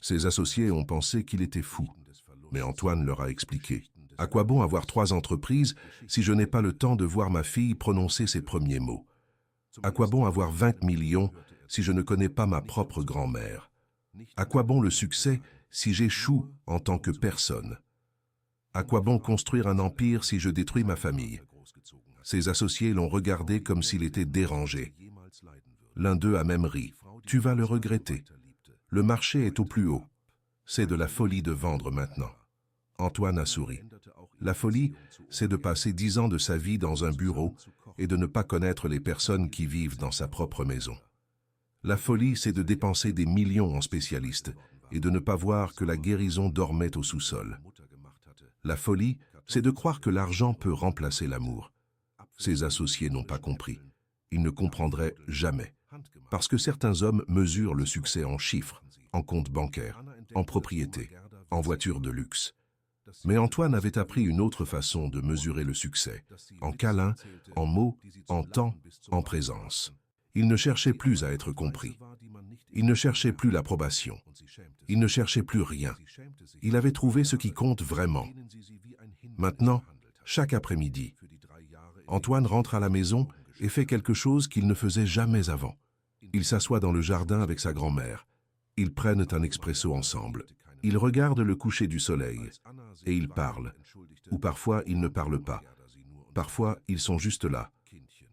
Ses associés ont pensé qu'il était fou, mais Antoine leur a expliqué. À quoi bon avoir 3 entreprises si je n'ai pas le temps de voir ma fille prononcer ses premiers mots? À quoi bon avoir 20 millions si je ne connais pas ma propre grand-mère? À quoi bon le succès si j'échoue en tant que personne? À quoi bon construire un empire si je détruis ma famille? Ses associés l'ont regardé comme s'il était dérangé. L'un d'eux a même ri. Tu vas le regretter. Le marché est au plus haut. C'est de la folie de vendre maintenant. Antoine a souri. La folie, c'est de passer 10 ans de sa vie dans un bureau et de ne pas connaître les personnes qui vivent dans sa propre maison. La folie, c'est de dépenser des millions en spécialistes et de ne pas voir que la guérison dormait au sous-sol. La folie, c'est de croire que l'argent peut remplacer l'amour. Ses associés n'ont pas compris. Ils ne comprendraient jamais. Parce que certains hommes mesurent le succès en chiffres, en comptes bancaires, en propriétés, en voitures de luxe. Mais Antoine avait appris une autre façon de mesurer le succès, en câlins, en mots, en temps, en présence. Il ne cherchait plus à être compris. Il ne cherchait plus l'approbation. Il ne cherchait plus rien. Il avait trouvé ce qui compte vraiment. Maintenant, chaque après-midi, Antoine rentre à la maison et fait quelque chose qu'il ne faisait jamais avant. Il s'assoit dans le jardin avec sa grand-mère. Ils prennent un expresso ensemble. Ils regardent le coucher du soleil et ils parlent. Ou parfois, ils ne parlent pas. Parfois, ils sont juste là,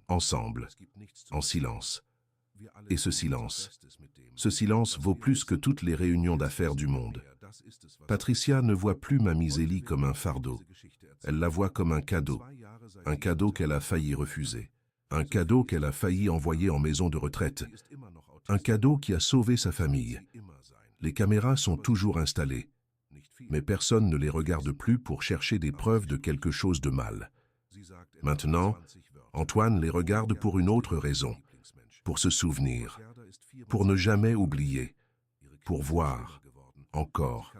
ensemble, en silence. Et ce silence vaut plus que toutes les réunions d'affaires du monde. Patricia ne voit plus Mamie Zélie comme un fardeau. Elle la voit comme un cadeau qu'elle a failli refuser, un cadeau qu'elle a failli envoyer en maison de retraite, un cadeau qui a sauvé sa famille. Les caméras sont toujours installées, mais personne ne les regarde plus pour chercher des preuves de quelque chose de mal. Maintenant, Antoine les regarde pour une autre raison, pour se souvenir, pour ne jamais oublier, pour voir, encore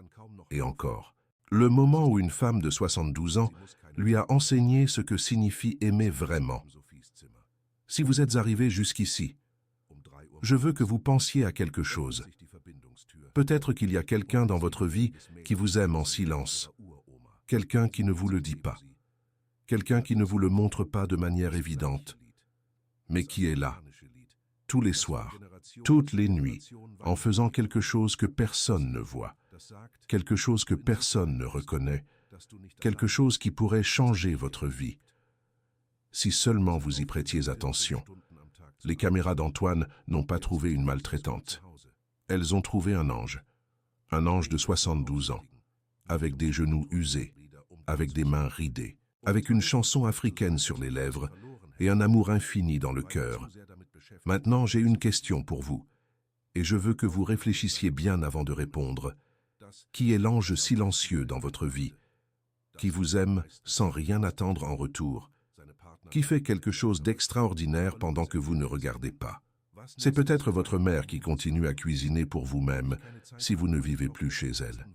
et encore. Le moment où une femme de 72 ans lui a enseigné ce que signifie aimer vraiment. Si vous êtes arrivé jusqu'ici, je veux que vous pensiez à quelque chose. Peut-être qu'il y a quelqu'un dans votre vie qui vous aime en silence, quelqu'un qui ne vous le dit pas, quelqu'un qui ne vous le montre pas de manière évidente, mais qui est là, tous les soirs, toutes les nuits, en faisant quelque chose que personne ne voit, quelque chose que personne ne reconnaît, quelque chose qui pourrait changer votre vie. Si seulement vous y prêtiez attention. Les caméras d'Antoine n'ont pas trouvé une maltraitante. Elles ont trouvé un ange de 72 ans, avec des genoux usés, avec des mains ridées, avec une chanson africaine sur les lèvres et un amour infini dans le cœur. Maintenant, j'ai une question pour vous, et je veux que vous réfléchissiez bien avant de répondre. Qui est l'ange silencieux dans votre vie, qui vous aime sans rien attendre en retour, qui fait quelque chose d'extraordinaire pendant que vous ne regardez pas? C'est peut-être votre mère qui continue à cuisiner pour vous-même si vous ne vivez plus chez elle.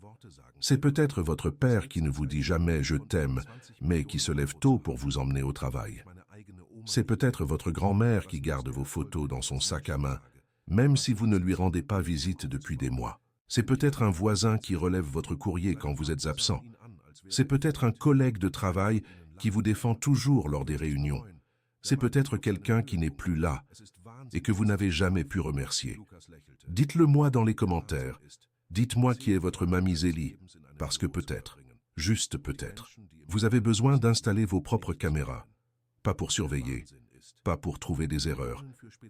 C'est peut-être votre père qui ne vous dit jamais « je t'aime », mais qui se lève tôt pour vous emmener au travail. C'est peut-être votre grand-mère qui garde vos photos dans son sac à main, même si vous ne lui rendez pas visite depuis des mois. C'est peut-être un voisin qui relève votre courrier quand vous êtes absent. C'est peut-être un collègue de travail qui vous défend toujours lors des réunions. C'est peut-être quelqu'un qui n'est plus là et que vous n'avez jamais pu remercier. Dites-le-moi dans les commentaires. Dites-moi qui est votre Mamie Zélie, parce que peut-être, juste peut-être, vous avez besoin d'installer vos propres caméras. Pas pour surveiller, pas pour trouver des erreurs,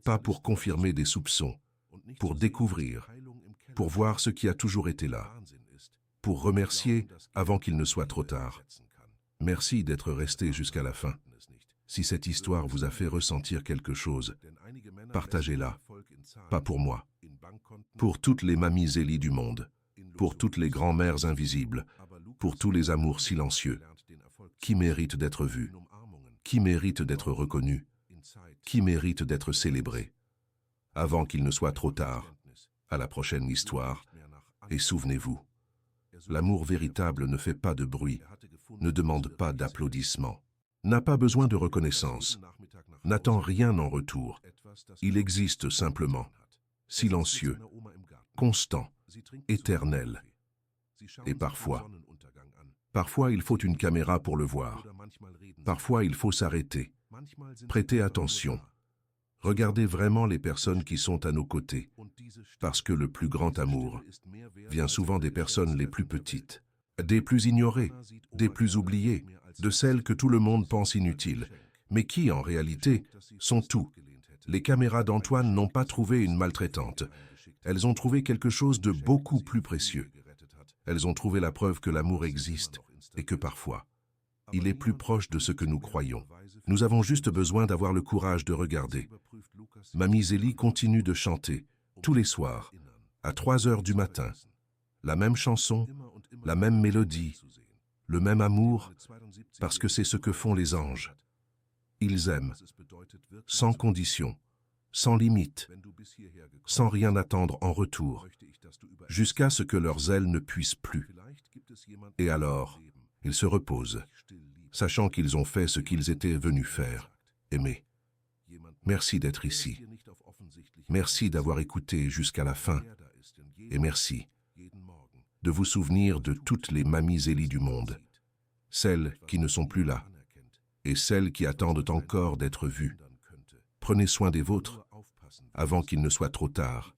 pas pour confirmer des soupçons, pour découvrir, pour voir ce qui a toujours été là, pour remercier avant qu'il ne soit trop tard. Merci d'être resté jusqu'à la fin. Si cette histoire vous a fait ressentir quelque chose, partagez-la. Pas pour moi. Pour toutes les mamies Zélie du monde. Pour toutes les grand-mères invisibles. Pour tous les amours silencieux. Qui méritent d'être vus. Qui méritent d'être reconnus. Qui méritent d'être célébrés. avant qu'il ne soit trop tard. À la prochaine histoire, et souvenez-vous, l'amour véritable ne fait pas de bruit, ne demande pas d'applaudissements, n'a pas besoin de reconnaissance, n'attend rien en retour. Il existe simplement, silencieux, constant, éternel. Et parfois il faut une caméra pour le voir. Parfois il faut s'arrêter, prêter attention, regarder vraiment les personnes qui sont à nos côtés, parce que le plus grand amour vient souvent des personnes les plus petites, des plus ignorées, des plus oubliées, de celles que tout le monde pense inutiles, mais qui, en réalité, sont tout. Les caméras d'Antoine n'ont pas trouvé une maltraitante. Elles ont trouvé quelque chose de beaucoup plus précieux. Elles ont trouvé la preuve que l'amour existe et que parfois, il est plus proche de ce que nous croyons. Nous avons juste besoin d'avoir le courage de regarder. Mamie Zélie continue de chanter, tous les soirs, à 3 heures du matin, la même chanson, la même mélodie, le même amour, parce que c'est ce que font les anges. Ils aiment, sans condition, sans limite, sans rien attendre en retour, jusqu'à ce que leurs ailes ne puissent plus. Et alors, ils se reposent, sachant qu'ils ont fait ce qu'ils étaient venus faire, aimer. Merci d'être ici. Merci d'avoir écouté jusqu'à la fin. Et merci de vous souvenir de toutes les mamies Zélie du monde, celles qui ne sont plus là, et celles qui attendent encore d'être vues. Prenez soin des vôtres avant qu'il ne soit trop tard.